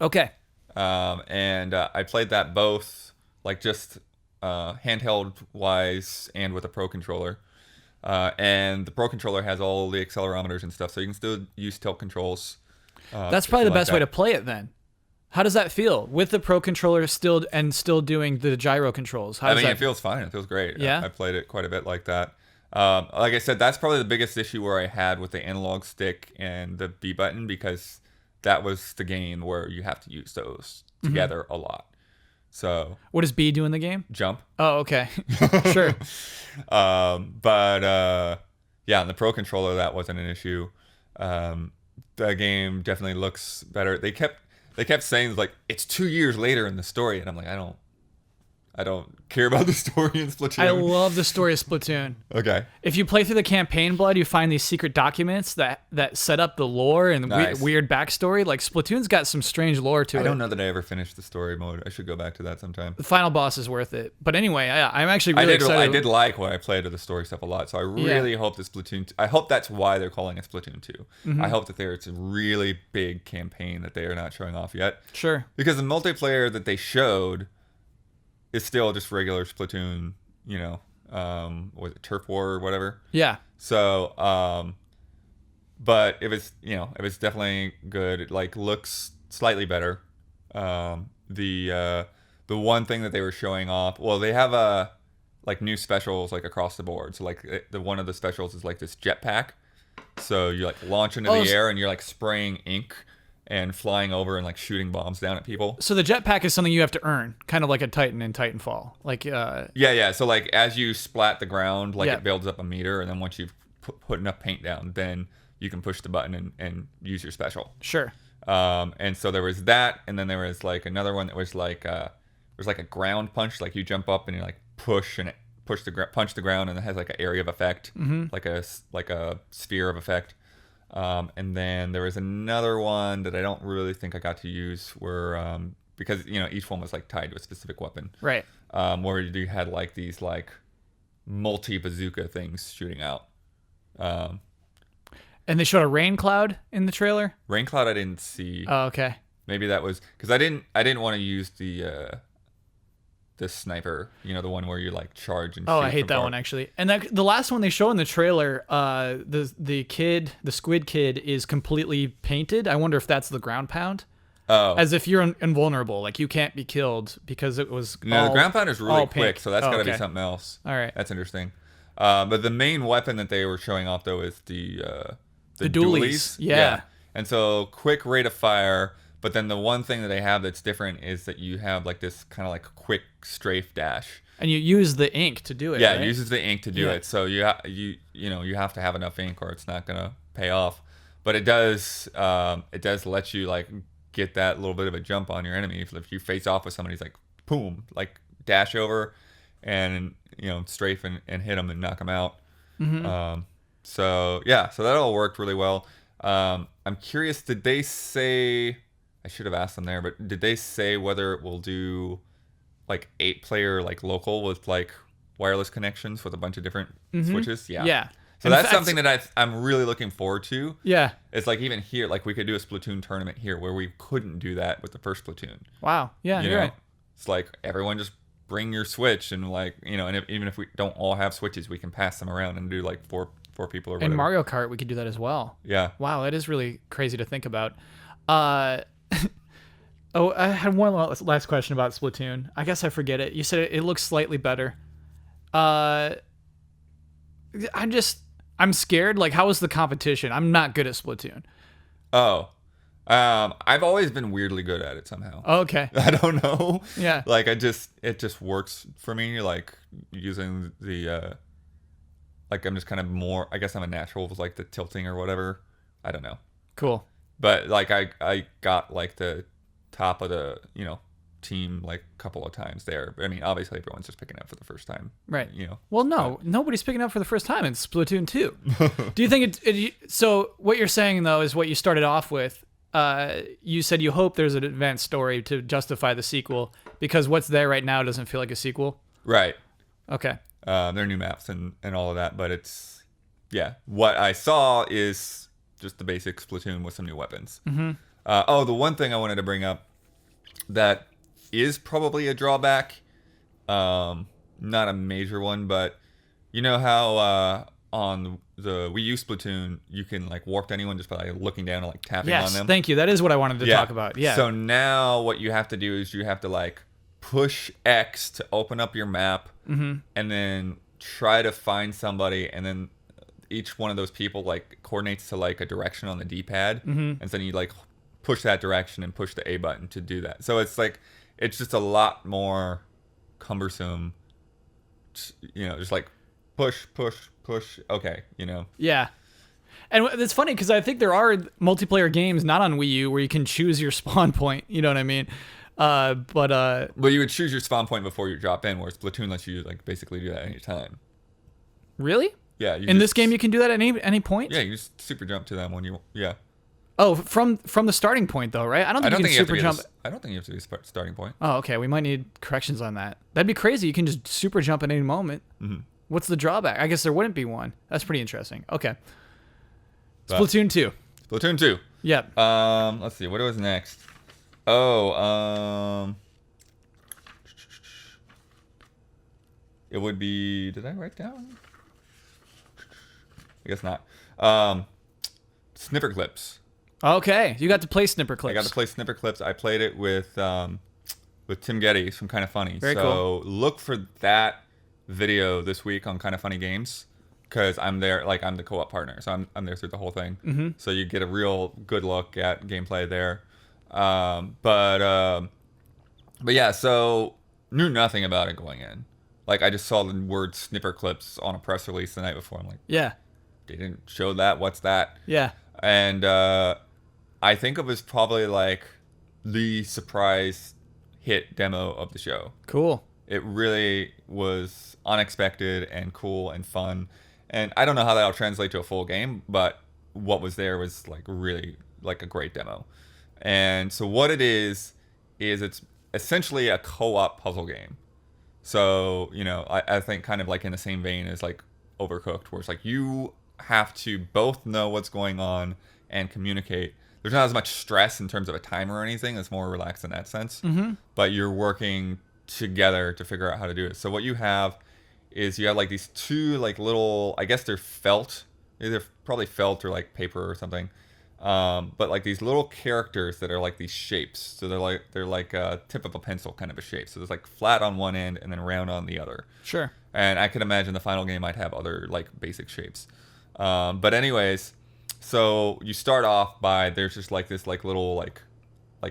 Okay. And I played that both like just handheld wise and with a Pro controller. And the Pro controller has all the accelerometers and stuff, so you can still use tilt controls. That's probably the best way to play it then. How does that feel with the Pro controller still doing the gyro controls? It feels fine. It feels great. Yeah. I played it quite a bit like that. Like I said, that's probably the biggest issue where I had with the analog stick and the B button, because that was the game where you have to use those together a lot. So what does B do in the game? Jump. Oh, okay. Sure. But yeah, on the Pro controller that wasn't an issue. The game definitely looks better. They kept saying like it's 2 years later in the story, and I'm like, I don't care about the story in Splatoon. I love the story of Splatoon. Okay. If you play through the campaign, Blood, you find these secret documents that set up the lore and Nice. weird backstory. Like, Splatoon's got some strange lore to it. I don't know that I ever finished the story mode. I should go back to that sometime. The final boss is worth it. But anyway, I'm actually really excited. I did like when I played the story stuff a lot, so I really hope the Splatoon... I hope that's why they're calling it Splatoon 2. I hope that it's a really big campaign that they are not showing off yet. Sure. Because the multiplayer that they showed is still just regular Splatoon, was it Turf War or whatever? Yeah. So, but it was definitely good. It like looks slightly better. The one thing that they were showing off, well, they have like new specials like across the board. So like the one of the specials is like this jetpack. So you like launch into the air and you're like spraying ink and flying over and like shooting bombs down at people. So the jetpack is something you have to earn, kind of like a Titan in Titanfall. Like yeah. So like as you splat the ground, like it builds up a meter, and then once you've put enough paint down, then you can push the button and use your special. Sure. And so there was that, and then there was like another one that was like it was like a ground punch, like you jump up and you like punch the ground, and it has like an area of effect, like a sphere of effect. And then there was another one that I don't really think I got to use, where because each one was like tied to a specific weapon, right? Where you had like these like multi bazooka things shooting out. And they showed a rain cloud in the trailer. Rain cloud I didn't see. Oh, okay. Maybe that was because I didn't want to use the sniper, the one where you like charge and shoot. I hate that one actually. And the last one they show in the trailer, the squid kid is completely painted. I wonder if that's the ground pound. Oh. As if you're invulnerable, like you can't be killed because it was. No, the ground pound is really quick, pink. so that's got to be something else. All right. That's interesting. But the main weapon that they were showing off though is the dualies. Yeah. And so quick rate of fire. But then the one thing that they have that's different is that you have like this kind of like quick strafe dash. And you use the ink to do it. Yeah, right? It uses the ink to do it. So you have to have enough ink or it's not gonna pay off. But it does let you like get that little bit of a jump on your enemy. If you face off with somebody, it's like boom, like dash over and strafe and hit them and knock them out. So that all worked really well. I'm curious, did they say? I should have asked them there, but did they say whether it will do like 8-player like local with like wireless connections with a bunch of different switches? Yeah. Yeah. So that's something that I'm really looking forward to. Yeah. It's like even here, like we could do a Splatoon tournament here where we couldn't do that with the first Splatoon. Wow. Yeah, you're right. It's like everyone just bring your Switch and like, and even if we don't all have Switches, we can pass them around and do like four people or whatever. In Mario Kart, we could do that as well. Yeah. Wow, that is really crazy to think about. Oh, I had one last question about Splatoon. I guess I forget it. You said it looks slightly better. Uh, I'm scared. Like, how is the competition? I'm not good at Splatoon. Oh, I've always been weirdly good at it somehow. Okay. I don't know. Yeah. Like it just works for me. Like using the like I'm just kind of more. I guess I'm a natural with like the tilting or whatever. I don't know. Cool. But like I got like the top of the team like a couple of times there. I mean, obviously everyone's just picking up for the first time. Right. You know. Well, no, nobody's picking up for the first time in Splatoon 2. Do you think so what you're saying though is what you started off with. You said you hope there's an advanced story to justify the sequel because what's there right now doesn't feel like a sequel. Right. Okay. There are new maps and all of that, but it's what I saw is just the basic Splatoon with some new weapons. Mm-hmm. The one thing I wanted to bring up that is probably a drawback, not a major one, but you know how on the Wii U Splatoon you can like warp to anyone just by like, looking down and like tapping on them. Yes, thank you. That is what I wanted to talk about. Yeah. So now what you have to do is you have to like push X to open up your map, mm-hmm. and then try to find somebody, and then each one of those people like coordinates to like a direction on the D-pad, mm-hmm. and then you like push that direction and push the A button to do that. So it's like it's just a lot more cumbersome. Just like push. Okay, Yeah. And it's funny because I think there are multiplayer games not on Wii U where you can choose your spawn point. You know what I mean? But you would choose your spawn point before you drop in, whereas Splatoon lets you like basically do that any time. Really? Yeah. In this game, you can do that at any point. Yeah, you just super jump to them when you. Yeah. Oh, from the starting point though, right? I don't think you can super jump. I don't think you have to be a starting point. Oh, okay. We might need corrections on that. That'd be crazy. You can just super jump at any moment. Mm-hmm. What's the drawback? I guess there wouldn't be one. That's pretty interesting. Okay. But Splatoon 2. Splatoon 2. Yep. Let's see. What was next? Oh, it would be. Did I write down? I guess not. Snipperclips. Okay, you got to play Snipperclips. I got to play Snipperclips. I played it with Tim Getty from Kind of Funny. Very so cool. Look for that video this week on Kind of Funny Games, because I'm there. Like I'm the co-op partner, so I'm there through the whole thing. Mm-hmm. So you get a real good look at gameplay there. But yeah. So knew nothing about it going in. Like I just saw the word Snipperclips on a press release the night before. I'm like, Yeah. they didn't show that. What's that? Yeah. And I think it was probably like the surprise hit demo of the show. Cool. It really was unexpected and cool and fun. And I don't know how that'll translate to a full game, but what was there was like really like a great demo. And so what it is it's essentially a co-op puzzle game. So, I think kind of like in the same vein as like Overcooked, where it's like you have to both know what's going on and communicate. There's not as much stress in terms of a timer or anything. It's more relaxed in that sense. Mm-hmm. But you're working together to figure out how to do it. So what you have is you have like these two like little, I guess they're felt, either probably felt or like paper or something. But like these little characters that are like these shapes. So they're like a tip of a pencil kind of a shape. So there's like flat on one end and then round on the other. Sure. And I could imagine the final game might have other like basic shapes. But anyways, so you start off by there's just like this like little like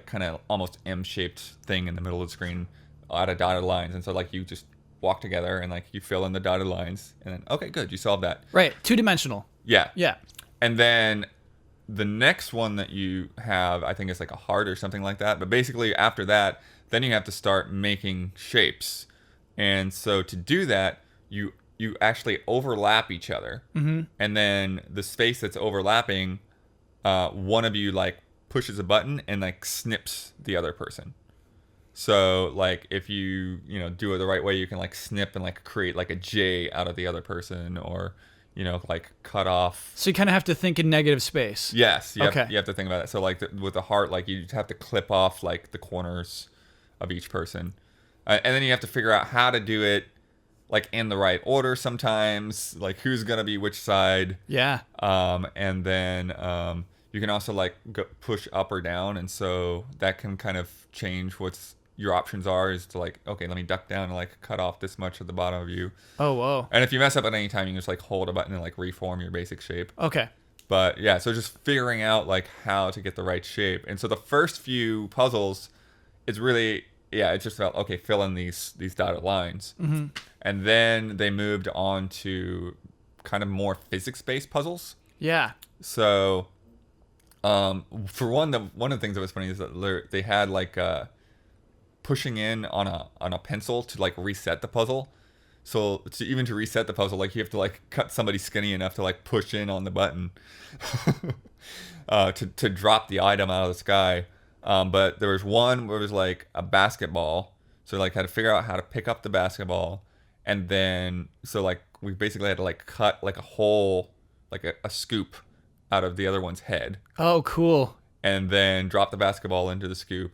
kind of almost M-shaped thing in the middle of the screen out of dotted lines, and so like you just walk together and like you fill in the dotted lines, and then okay, good, you solved that. Right. 2-dimensional. Yeah. Yeah. And then the next one that you have, I think it's like a heart or something like that. But basically after that, then you have to start making shapes, and so to do that, you actually overlap each other, Mm-hmm. and then the space that's overlapping, one of you like pushes a button and like snips the other person. So like if you do it the right way, you can like snip and like create like a J out of the other person, or like cut off. So you kind of have to think in negative space. Yes. You Okay. have to think about that. So like with the heart, like you have to clip off like the corners of each person, and then you have to figure out how to do it like in the right order sometimes, like who's gonna be which side. Yeah. And then you can also like push up or down, and so that can kind of change what's your options are. Is to like, okay, let me duck down and like cut off this much at the bottom of you. Oh, whoa. And if you mess up at any time, you can just like hold a button and like reform your basic shape. Okay. But yeah, so just figuring out like how to get the right shape. And so the first few puzzles, it's really, yeah, it's just about, okay, fill in these dotted lines. Mm-hmm. And then they moved on to kind of more physics-based puzzles. Yeah. So for one of the things that was funny is that they had like pushing in on a pencil to like reset the puzzle. So to reset the puzzle, like you have to like cut somebody skinny enough to like push in on the button to drop the item out of the sky. But there was one where it was like a basketball, so like had to figure out how to pick up the basketball, and then so like we basically had to like cut like a hole, like a scoop out of the other one's head. Oh, cool. And then drop the basketball into the scoop.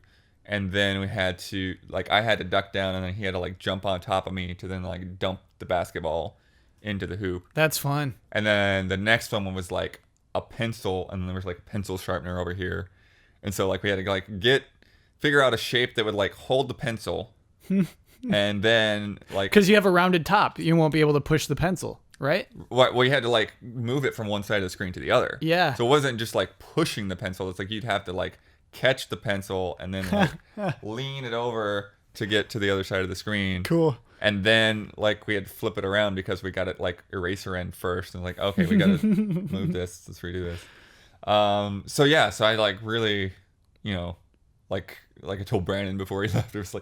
And then we had to, like, I had to duck down, and then he had to, like, jump on top of me to then, like, dump the basketball into the hoop. That's fun. And then the next one was, like, a pencil, and then there was, like, a pencil sharpener over here. And so, like, we had to, like, figure out a shape that would, like, hold the pencil. And then, like... Because you have a rounded top. You won't be able to push the pencil, right? Well, you had to, like, move it from one side of the screen to the other. Yeah. So it wasn't just, like, pushing the pencil. It's like you'd have to, like... catch the pencil and then like lean it over to get to the other side of the screen. Cool. And then like we had to flip it around because we got it like eraser end first, and like, okay, we gotta move this, let's redo this. So yeah, so I like really, you know, like I told Brandon before he left, it was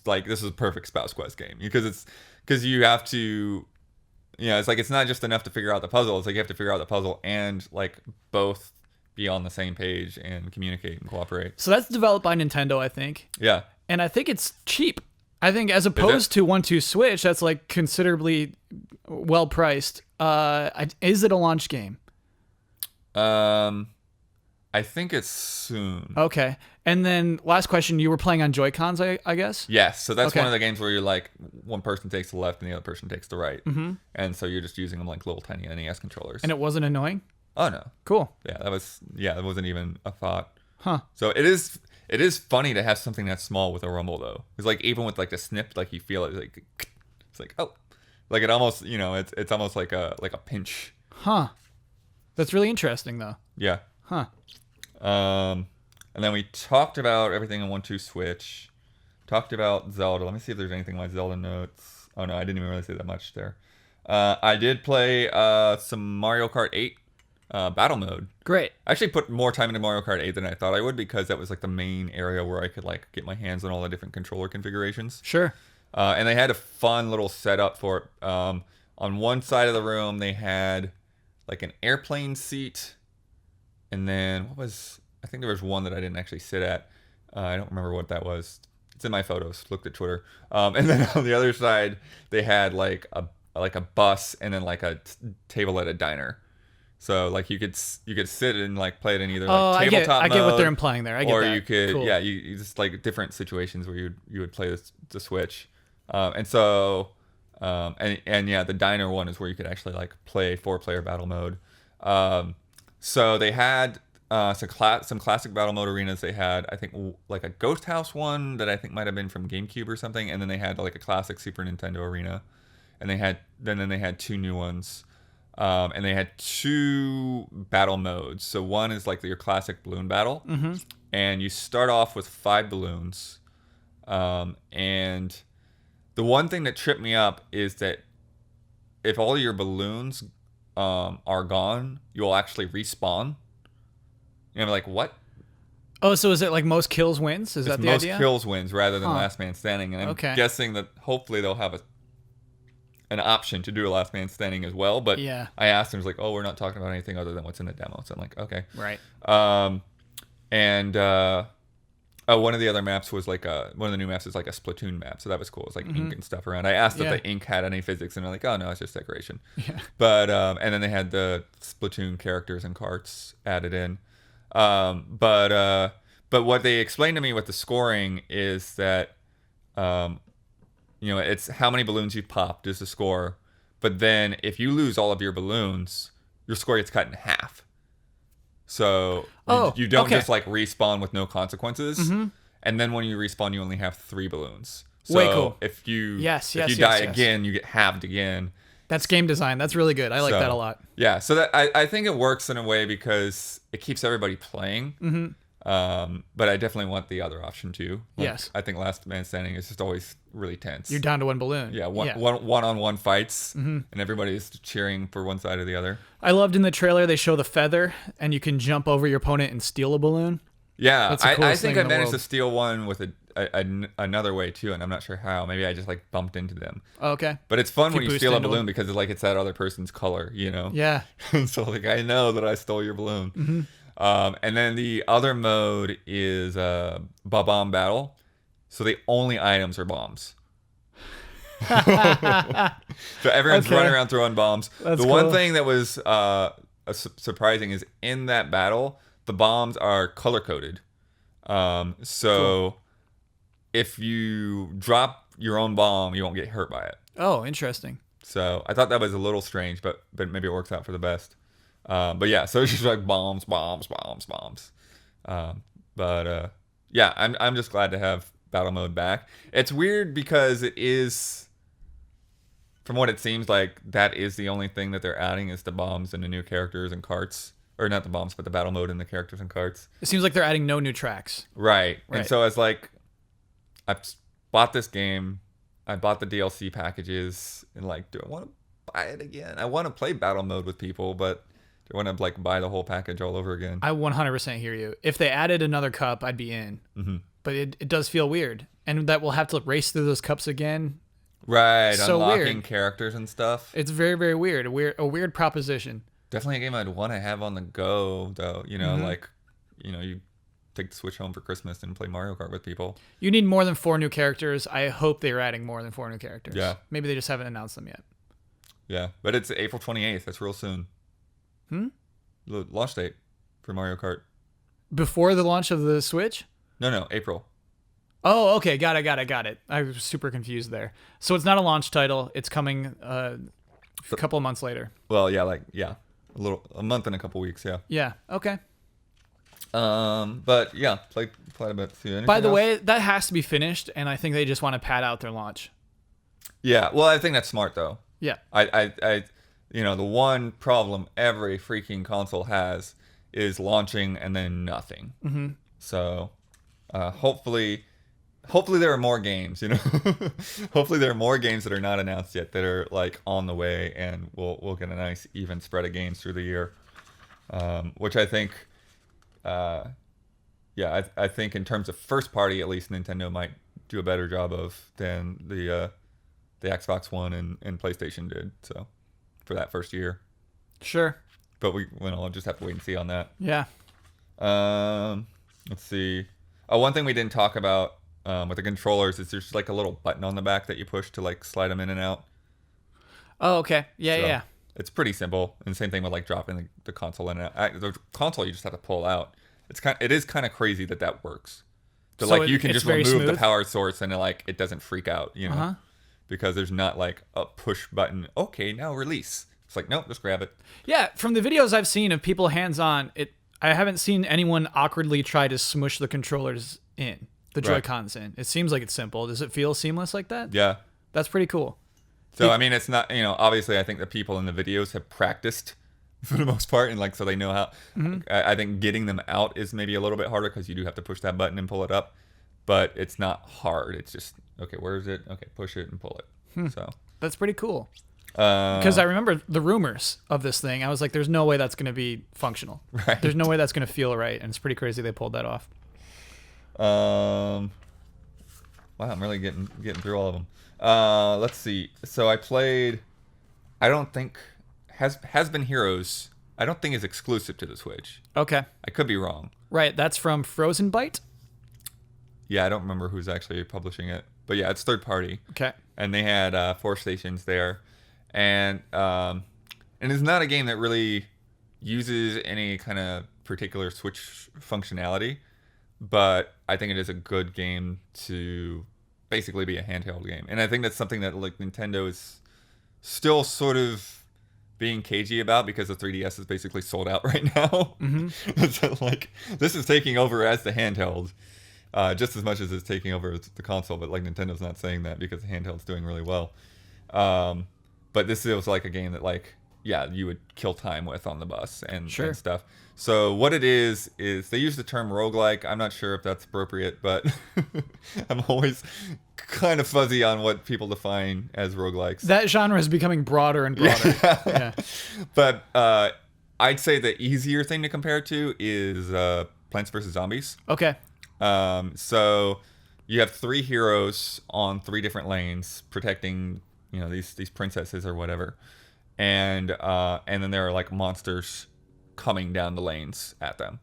like this is a perfect spouse quest game because you have to, you know, it's like it's not just enough to figure out the puzzle, it's like you have to figure out the puzzle and like both be on the same page and communicate and cooperate. So that's developed by Nintendo, I think. Yeah. And I think it's cheap. I think as opposed to 1-2 Switch, that's like considerably well priced. Is it a launch game? I think it's soon. Okay. And then last question, you were playing on Joy-Cons, I guess? Yes. So that's Okay. one of the games where you're like, one person takes the left and the other person takes the right. Mm-hmm. And so you're just using them like little tiny NES controllers. And it wasn't annoying? Oh no. Cool. Yeah, that wasn't even a thought. Huh. So it is funny to have something that small with a rumble though. It's like even with like the snip, like you feel it like it's like, oh, like it almost, you know, it's almost like a pinch. Huh. That's really interesting though. Yeah. Huh. And then we talked about everything in 1-2 Switch. Talked about Zelda. Let me see if there's anything in my Zelda notes. Oh no, I didn't even really say that much there. I did play some Mario Kart 8 battle mode. Great. I actually put more time into Mario Kart 8 than I thought I would because that was like the main area where I could like get my hands on all the different controller configurations. Sure. And they had a fun little setup for it. On one side of the room, they had like an airplane seat. And then I think there was one that I didn't actually sit at. I don't remember what that was. It's in my photos. Looked at Twitter. And then on the other side, they had like a bus and then like a table at a diner. So like you could sit and like play it in either like tabletop I get what mode, they're implying there. I get or that. you could Cool. you just like different situations where you would play the Switch, and so and yeah, the diner one is where you could actually like play 4-player battle mode. So they had some classic battle mode arenas. They had I think like a Ghost House one that I think might have been from GameCube or something, and then they had like a classic Super Nintendo arena, and they had 2 new ones. And they had 2 battle modes. So one is like your classic balloon battle, and you start off with 5 balloons. And the one thing that tripped me up is that if all your balloons are gone, you'll actually respawn. And I'm like, what? Oh, so is it like most kills wins? Is that the most idea? kills wins rather than last man standing. And I'm guessing that hopefully they'll have an option to do a last man standing as well, but yeah. I asked him, like, oh, we're not talking about anything other than what's in the demo. So I'm like, okay. Right. One of the other maps was like one of the new maps is like a Splatoon map, so that was cool. It's like ink and stuff around. I asked if the ink had any physics, and they're like, oh no, it's just decoration. Yeah. But and then they had the Splatoon characters and carts added in. But what they explained to me with the scoring is that you know, it's how many balloons you popped is the score. But then if you lose all of your balloons, your score gets cut in half. So you don't just like respawn with no consequences. And then when you respawn, you only have 3 balloons. So Way cool. if you die again, you get halved again. That's game design. That's really good. I like that a lot. Yeah, so that I think it works in a way because it keeps everybody playing. But I definitely want the other option too. Like, Yes. I think Last Man Standing is just always really tense. You're down to 1 balloon. Yeah, one-on-one fights, and everybody's cheering for one side or the other. I loved in the trailer they show the feather, and you can jump over your opponent and steal a balloon. Yeah, That's the I coolest think thing I in the managed world. to steal one with another way too, and I'm not sure how. Maybe I just like bumped into them. Oh, okay. But it's fun when you boost steal a into balloon them. because it's that other person's color, you know? Yeah. So like I know that I stole your balloon. And then the other mode is bomb battle. So the only items are bombs. So everyone's running around throwing bombs. That's the one cool. thing that was surprising is in that battle, the bombs are color coded. So if you drop your own bomb, you won't get hurt by it. Oh, interesting. So I thought that was a little strange, but maybe it works out for the best. But yeah, so it's just like bombs. Yeah, I'm just glad to have battle mode back. It's weird because it is, from what it seems like, that is the only thing that they're adding is the bombs and the new characters and carts. Or not the bombs, but the battle mode and the characters and carts. It seems like they're adding no new tracks. Right. And so it's like, I bought this game, I bought the DLC packages, and like, do I want to buy it again? I want to play battle mode with people, but do I want to like buy the whole package all over again? I 100% hear you. If they added another cup, I'd be in. But it does feel weird. And that we'll have to race through those cups again. Right, So unlocking weird. characters and stuff. It's very, very weird. A weird proposition. Definitely a game I'd want to have on the go, though. You know, like, you take the Switch home for Christmas and play Mario Kart with people. You need more than 4 new characters. I hope they're adding more than 4 new characters. Yeah. Maybe they just haven't announced them yet. Yeah, but it's April 28th. That's real soon. The launch date for Mario Kart. Before the launch of the Switch? No, April. Oh, okay. Got it. I was super confused there. So it's not a launch title. It's coming a couple of months later. Well, a month and a couple weeks, yeah. Yeah. Okay. But yeah, played a bit. By the way, that has to be finished, and I think they just want to pad out their launch. Yeah, well, I think that's smart though. Yeah. I the one problem every freaking console has is launching and then nothing. So, hopefully there are more games. Hopefully there are more games that are not announced yet that are like on the way, and we'll get a nice even spread of games through the year, which I think. I think in terms of first party, at least Nintendo might do a better job of than the Xbox One and PlayStation did. So for that first year, Sure. but we'll just have to wait and see on that. Yeah. Let's see. Oh, one thing we didn't talk about with the controllers is there's like a little button on the back that you push to like slide them in and out. Oh, okay. Yeah, So yeah. It's pretty simple, and same thing with like dropping the console in and out. The console you just have to pull out. It is kind of crazy that works. So like you can it's just very remove the smooth? power source and it doesn't freak out, Uh-huh. because there's not like a push button. Okay, now release. It's like nope, just grab it. Yeah, from the videos I've seen of people hands-on, I haven't seen anyone awkwardly try to smush the controllers in, the Right. Joy-Cons in. It seems like it's simple. Does it feel seamless like that? Yeah. That's pretty cool. So I mean, it's not obviously I think the people in the videos have practiced for the most part, and like so they know how. I think getting them out is maybe a little bit harder because you do have to push that button and pull it up, but it's not hard. It's just okay. Where is it? Okay, push it and pull it. So That's pretty cool. Because I remember the rumors of this thing. I was like, there's no way that's going to be functional. Right. There's no way that's going to feel right. And it's pretty crazy they pulled that off. Wow, I'm really getting through all of them. Let's see. So I played. I don't think has been Heroes. I don't think is exclusive to the Switch. Okay. I could be wrong. Right. That's from Frozen Byte? Yeah, I don't remember who's actually publishing it, but yeah, it's third party. Okay. And they had 4 stations there, and it's not a game that really uses any kind of particular Switch functionality, but I think it is a good game to basically be a handheld game, and I think that's something that like Nintendo is still sort of being cagey about because the 3DS is basically sold out right now. So like this is taking over as the handheld, just as much as it's taking over the console. But like Nintendo's not saying that because the handheld's doing really well. But this feels like a game that like you would kill time with on the bus and stuff. So what it is they use the term roguelike. I'm not sure if that's appropriate, but I'm always kind of fuzzy on what people define as roguelikes. That genre is becoming broader and broader. Yeah. But I'd say the easier thing to compare it to is Plants vs. Zombies. Okay. So you have 3 heroes on 3 different lanes protecting, these princesses or whatever. And then there are like monsters coming down the lanes at them.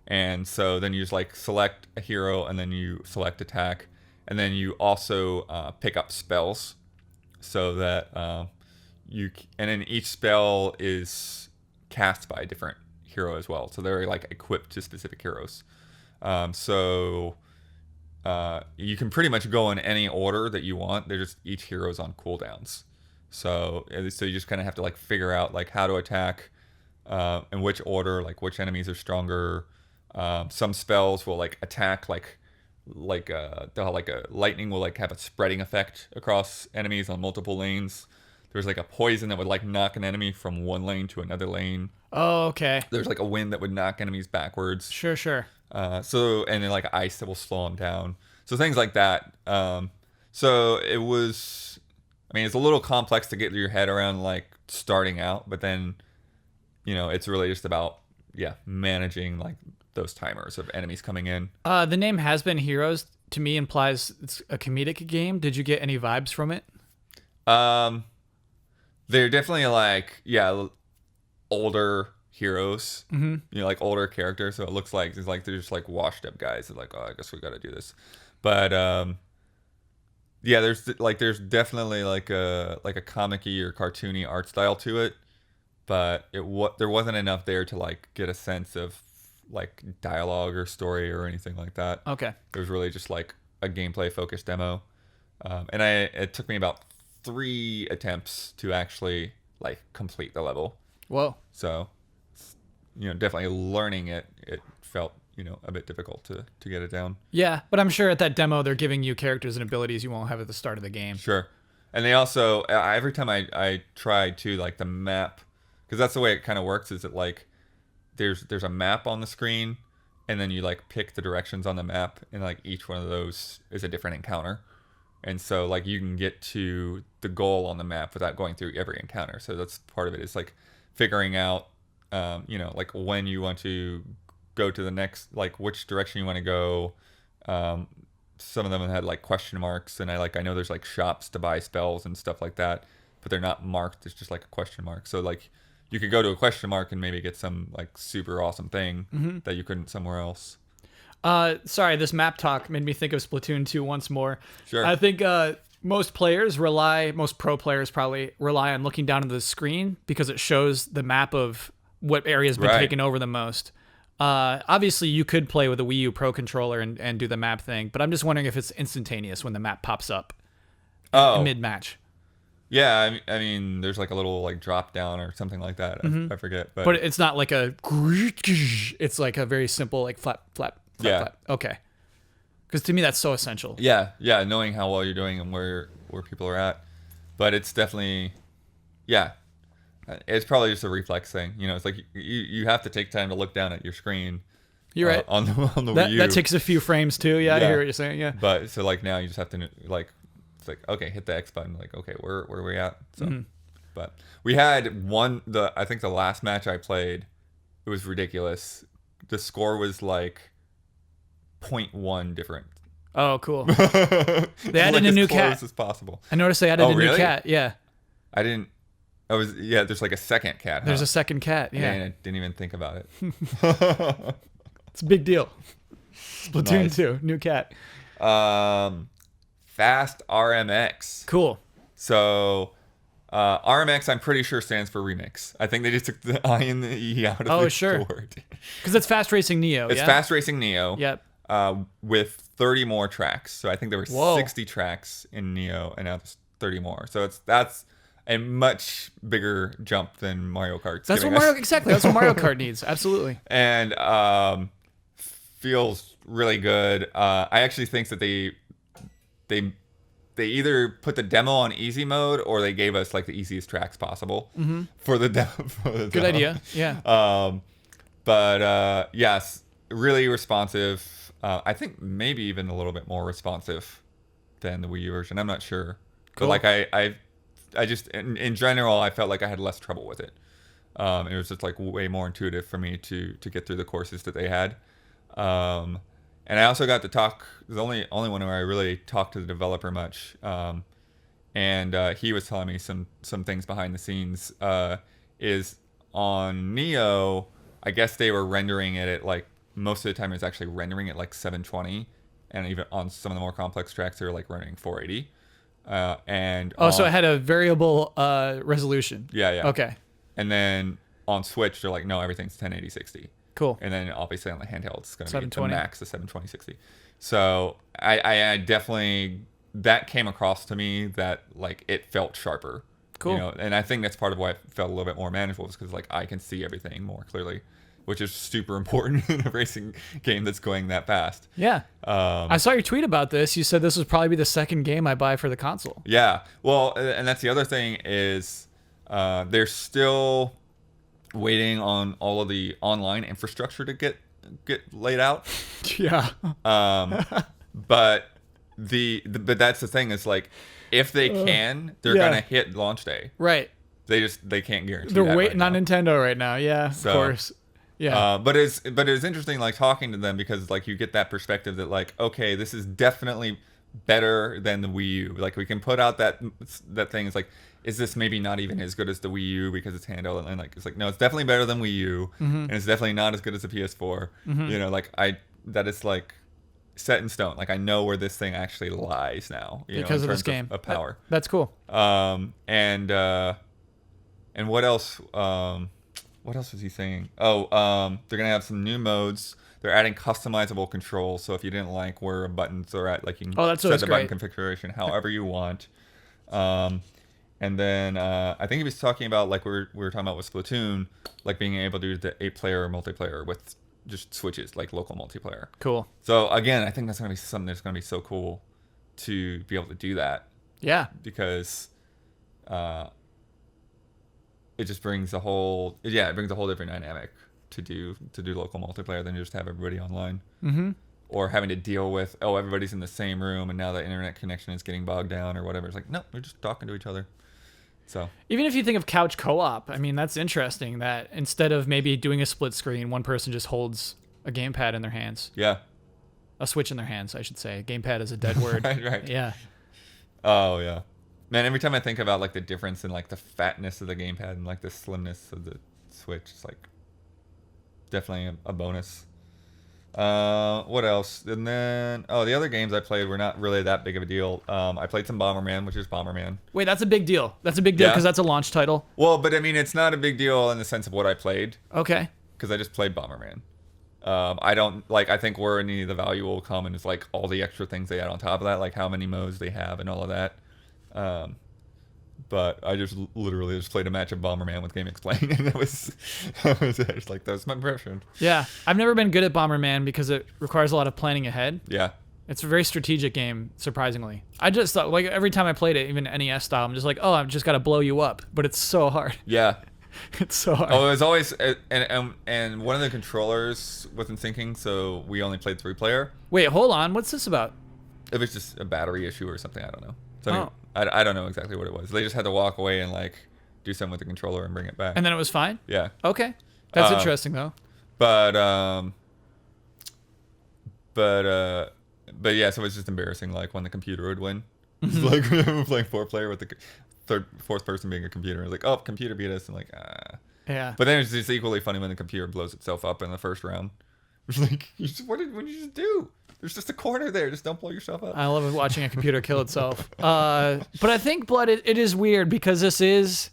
And so then you just like select a hero and then you select attack. And then you also pick up spells so that and then each spell is cast by a different hero as well. So they're like equipped to specific heroes. So you can pretty much go in any order that you want. They're just each hero's on cooldowns. So you just kind of have to like figure out like how to attack in which order, like which enemies are stronger. Some spells will like attack they'll like a lightning will like have a spreading effect across enemies on multiple lanes. There's like a poison that would like knock an enemy from one lane to another lane. Oh, okay. There's like a wind that would knock enemies backwards. Sure. And then like ice that will slow them down. So things like that. So it was, it's a little complex to get your head around like starting out, but then, it's really just about, managing like those timers of enemies coming in. The name Has Been Heroes to me implies it's a comedic game. Did you get any vibes from it? They're definitely like, older heroes, like older characters. So it looks like they're just like washed up guys. They're like, oh, I guess we got to do this. But there's definitely like a comic-y or cartoony art style to it, but there wasn't enough there to like get a sense of like dialogue or story or anything like that. Okay. It was really just like a gameplay focused demo, and it took me about 3 attempts to actually like complete the level. Whoa. So, definitely learning it felt a bit difficult to get it down. Yeah, but I'm sure at that demo they're giving you characters and abilities you won't have at the start of the game. Sure. And they also, every time I tried to, like the map, because that's the way it kind of works, is that like there's a map on the screen, and then you like pick the directions on the map, and like each one of those is a different encounter. And so like you can get to the goal on the map without going through every encounter. So that's part of it, is like figuring out, like when you want to go to the next, like which direction you want to go. Some of them had like question marks, and I know there's like shops to buy spells and stuff like that, but they're not marked. It's just like a question mark. So like you could go to a question mark and maybe get some like super awesome thing that you couldn't somewhere else. Sorry, this map talk made me think of Splatoon 2 once more. Sure. I think most pro players probably rely on looking down at the screen because it shows the map of what area's been taken over the most. Obviously, you could play with a Wii U Pro controller and do the map thing, but I'm just wondering if it's instantaneous when the map pops up mid-match. Yeah, I mean, there's like a little like drop down or something like that. I forget, but it's not like a. It's like a very simple like flap. Okay, because to me that's so essential. Yeah, knowing how well you're doing and where people are at, but it's definitely, it's probably just a reflex thing. It's like you have to take time to look down at your screen. You're right. On the Wii U. That takes a few frames too. Yeah, I hear what you're saying. Yeah. But so like now you just have to like, it's like, okay, hit the X button. Like, okay, where are we at? So, but we had I think the last match I played, it was ridiculous. The score was like 0.1 different. Oh, cool. They added a new cat. As possible. I noticed they added a new cat. Yeah. I didn't. There's like a second cat. There's a second cat. Yeah. And I didn't even think about it. It's a big deal. Splatoon 2, new cat. Fast RMX. Cool. So, RMX, I'm pretty sure stands for remix. I think they just took the I and the E out of the word. Because it's Fast Racing Neo. It's Fast Racing Neo. Yep. With 30 more tracks. So I think there were 60 tracks in Neo, and now there's 30 more. So that's a much bigger jump than Mario Kart's That's what giving us. exactly. That's what Mario Kart needs. Absolutely. And feels really good. I actually think that they either put the demo on easy mode or they gave us like the easiest tracks possible for the demo. Good idea. Yeah. But yes, really responsive. I think maybe even a little bit more responsive than the Wii U version. I'm not sure. Cool. But like I just in general I felt like I had less trouble with it. It was just like way more intuitive for me to get through the courses that they had. And I also got to talk. The only one where I really talked to the developer much, and he was telling me some things behind the scenes. Is on Neo, I guess they were rendering it at like most of the time it was actually rendering at like 720, and even on some of the more complex tracks they were like rendering 480. So it had a variable resolution. Yeah. Okay. And then on Switch they're like, no, everything's 1080 60. Cool. And then obviously on the handheld, it's going to be the 720. max of 720 60. So I definitely, that came across to me that like it felt sharper. Cool. You know, and I think that's part of why it felt a little bit more manageable, is because like I can see everything more clearly, which is super important in a racing game that's going that fast. Yeah. I saw your tweet about this. You said this would probably be the second game I buy for the console. Yeah. Well, and that's the other thing is they're still waiting on all of the online infrastructure to get laid out. Yeah. But but that's the thing, is like if they can, they're gonna hit launch day. Right. They can't guarantee. They're that waiting right on now. Nintendo right now. Yeah. So, of course. Yeah. But it's interesting like talking to them, because like you get that perspective that like, okay, this is definitely better than the Wii U. Like we can put out that thing. It's like, is this maybe not even as good as the Wii U because it's handheld? And like it's like, no, it's definitely better than Wii U, and it's definitely not as good as the PS4. You know, like that is like set in stone. Like I know where this thing actually lies now, because in of this terms game. of power. That's cool. And what else? What else was he saying? Oh, they're gonna have some new modes. They're adding customizable controls. So if you didn't like where buttons are at, like you can set the button configuration however you want. And then I think he was talking about, like we were talking about with Splatoon, like being able to do the 8-player multiplayer with just switches, like local multiplayer. Cool. So again, I think that's gonna be something that's gonna be so cool to be able to do that. Yeah. Because it just brings a whole different dynamic to do local multiplayer than just have everybody online. Mm-hmm. Or having to deal with, everybody's in the same room and now the internet connection is getting bogged down or whatever. It's like, no, we're just talking to each other. So even if you think of couch co-op, I mean, that's interesting that instead of maybe doing a split screen, one person just holds a gamepad in their hands. Yeah. A Switch in their hands, I should say. Gamepad is a dead word. Right. Yeah. Oh, yeah. Man, every time I think about like the difference in like the fatness of the gamepad and like the slimness of the Switch, it's like definitely a bonus. What else? And then the other games I played were not really that big of a deal. I played some Bomberman, which is Bomberman. Wait, that's a big deal. That's a big deal because that's a launch title. Well, but I mean, it's not a big deal in the sense of what I played. Okay. Because I just played Bomberman. I don't like. I think where any of the value will come in is like all the extra things they add on top of that, like how many modes they have and all of that. But I just literally just played a match of Bomberman with Game Explain, and that was it. It's like, that's my impression. Yeah, I've never been good at Bomberman because it requires a lot of planning ahead. Yeah, it's a very strategic game, surprisingly. I just thought, like, every time I played it, even NES style, I'm just like, oh, I've just got to blow you up, but it's so hard. Yeah, it's so hard. Oh, it was always and one of the controllers wasn't syncing, so we only played 3-player. Wait, hold on, what's this about? It was just a battery issue or something. I don't know. So I don't know exactly what it was. They just had to walk away and like do something with the controller and bring it back. And then it was fine? Yeah. Okay. That's interesting though. But yeah, so it was just embarrassing like when the computer would win. It's like we were playing 4-player with the fourth person being a computer. It's like, oh, computer beat us, and like Yeah. But then it's just equally funny when the computer blows itself up in the first round. It's like, what did you just do? There's just a corner there. Just don't blow yourself up. I love watching a computer kill itself. But I think, Blood, it is weird because it's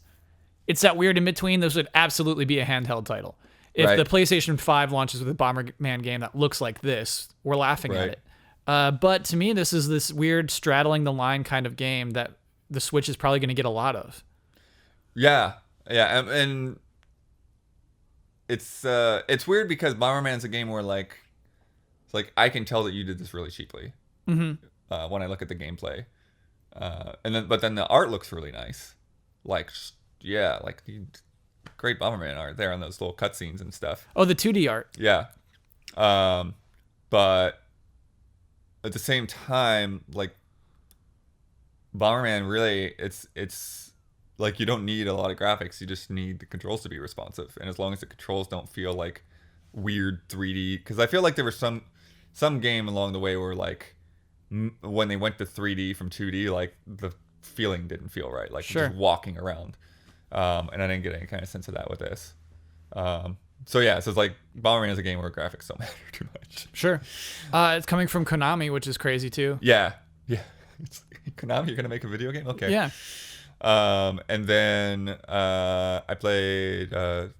that weird in between. This would absolutely be a handheld title. If the PlayStation 5 launches with a Bomberman game that looks like this, we're laughing at it. But to me, this is this weird straddling the line kind of game that the Switch is probably going to get a lot of. Yeah, yeah, and it's weird because Bomberman's a game where like it's like I can tell that you did this really cheaply when I look at the gameplay, and then but then the art looks really nice, like yeah, like great Bomberman art there on those little cutscenes and stuff. Oh, the 2D art. Yeah, but at the same time, like Bomberman really, it's like you don't need a lot of graphics. You just need the controls to be responsive, and as long as the controls don't feel like weird 3D, because I feel like there was some game along the way where like when they went to 3D from 2D, like the feeling didn't feel right, like Sure. just walking around, and I didn't get any kind of sense of that with this. So yeah, so it's like Bomberman is a game where graphics don't matter too much. Sure. It's coming from Konami, which is crazy too. Yeah, yeah. It's, Konami, you're gonna make a video game? Okay. Yeah. And then I played Puyo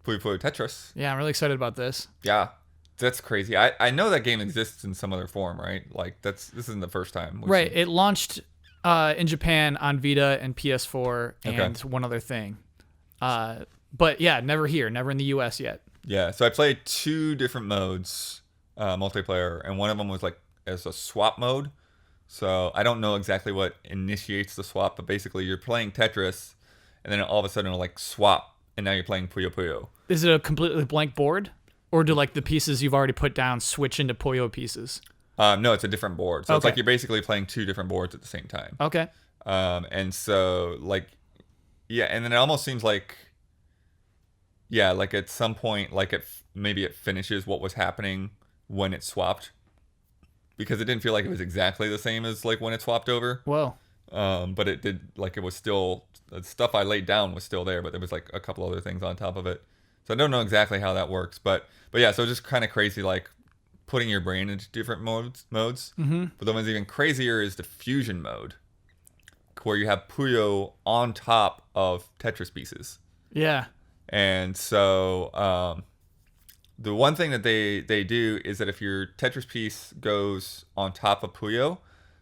Puyo Tetris. Yeah, I'm really excited about this. Yeah, that's crazy. I know that game exists in some other form, right? Like this isn't the first time. Right. It launched in Japan on Vita and PS4 and one other thing. But yeah, never here, never in the US yet. Yeah, so I played 2 different modes, multiplayer, and one of them was like as a swap mode. So I don't know exactly what initiates the swap, but basically you're playing Tetris, and then all of a sudden it'll like swap, and now you're playing Puyo Puyo. Is it a completely blank board? Or do like the pieces you've already put down switch into Puyo pieces? No, it's a different board. So it's like you're basically playing 2 different boards at the same time. Okay. And so like, yeah, and then it almost seems like, yeah, like at some point, like maybe it finishes what was happening when it swapped, because it didn't feel like it was exactly the same as like when it swapped over. Whoa. But it did, like it was still, the stuff I laid down was still there, but there was like a couple other things on top of it. So I don't know exactly how that works, but yeah, so just kind of crazy, like putting your brain into different modes. Mm-hmm. But the one's even crazier is the fusion mode, where you have Puyo on top of Tetris pieces. Yeah. And so the one thing that they do is that if your Tetris piece goes on top of Puyo,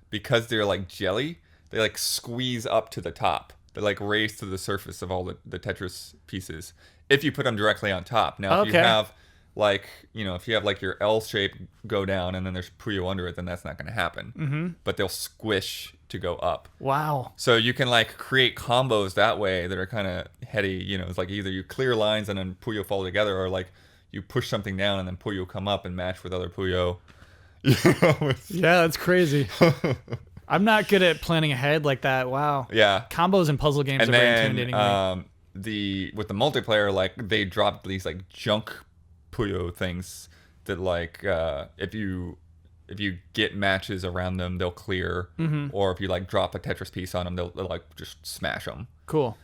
because they're like jelly, they like squeeze up to the top. They like raise to the surface of all the Tetris pieces if you put them directly on top. Now, if you have like, you know, if you have like your L shape go down and then there's Puyo under it, then that's not going to happen. Mm-hmm. But they'll squish to go up. Wow. So you can like create combos that way that are kind of heady. You know, it's like either you clear lines and then Puyo fall together, or like you push something down and then Puyo come up and match with other Puyo. You know, yeah, that's crazy. I'm not good at planning ahead like that. Wow. Yeah. Combos and puzzle games are very intimidating. With the multiplayer, like they dropped these like junk Puyo things that like if you get matches around them, they'll clear, or if you like drop a Tetris piece on them, they'll like just smash them. Cool.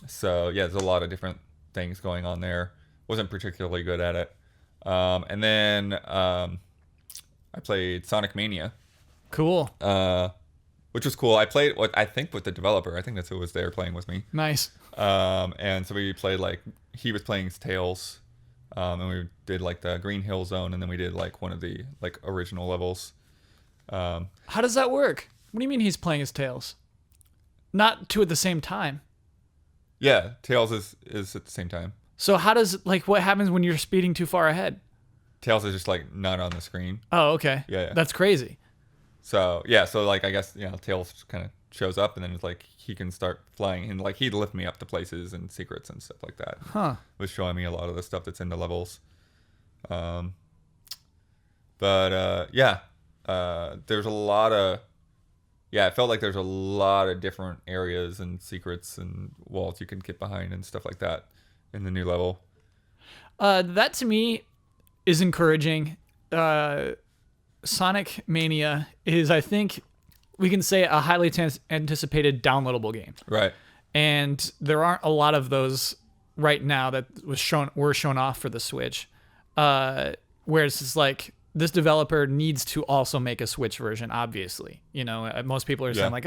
So yeah, there's a lot of different things going on there. Wasn't particularly good at it. And then I played Sonic Mania. Cool. Which was cool. I played I think with the developer. I think that's who was there playing with me. Nice. And so we played like he was playing Tails, and we did like the Green Hill Zone, and then we did like one of the like original levels. How does that work? What do you mean he's playing his Tails? Not 2 at the same time. Yeah, Tails is at the same time. So how does like what happens when you're speeding too far ahead? Tails is just like not on the screen. Oh, okay. Yeah. That's crazy. So yeah, so like I guess, you know, Tails kind of shows up and then it's like he can start flying, and like he'd lift me up to places and secrets and stuff like that. Huh. Was showing me a lot of the stuff that's in the levels. There's a lot of, it felt like there's a lot of different areas and secrets and walls you can get behind and stuff like that in the new level. That to me is encouraging. Sonic Mania is, I think, we can say a highly anticipated downloadable game. Right. And there aren't a lot of those right now that were shown off for the Switch. Whereas it's like this developer needs to also make a Switch version, obviously. You know, most people are saying like,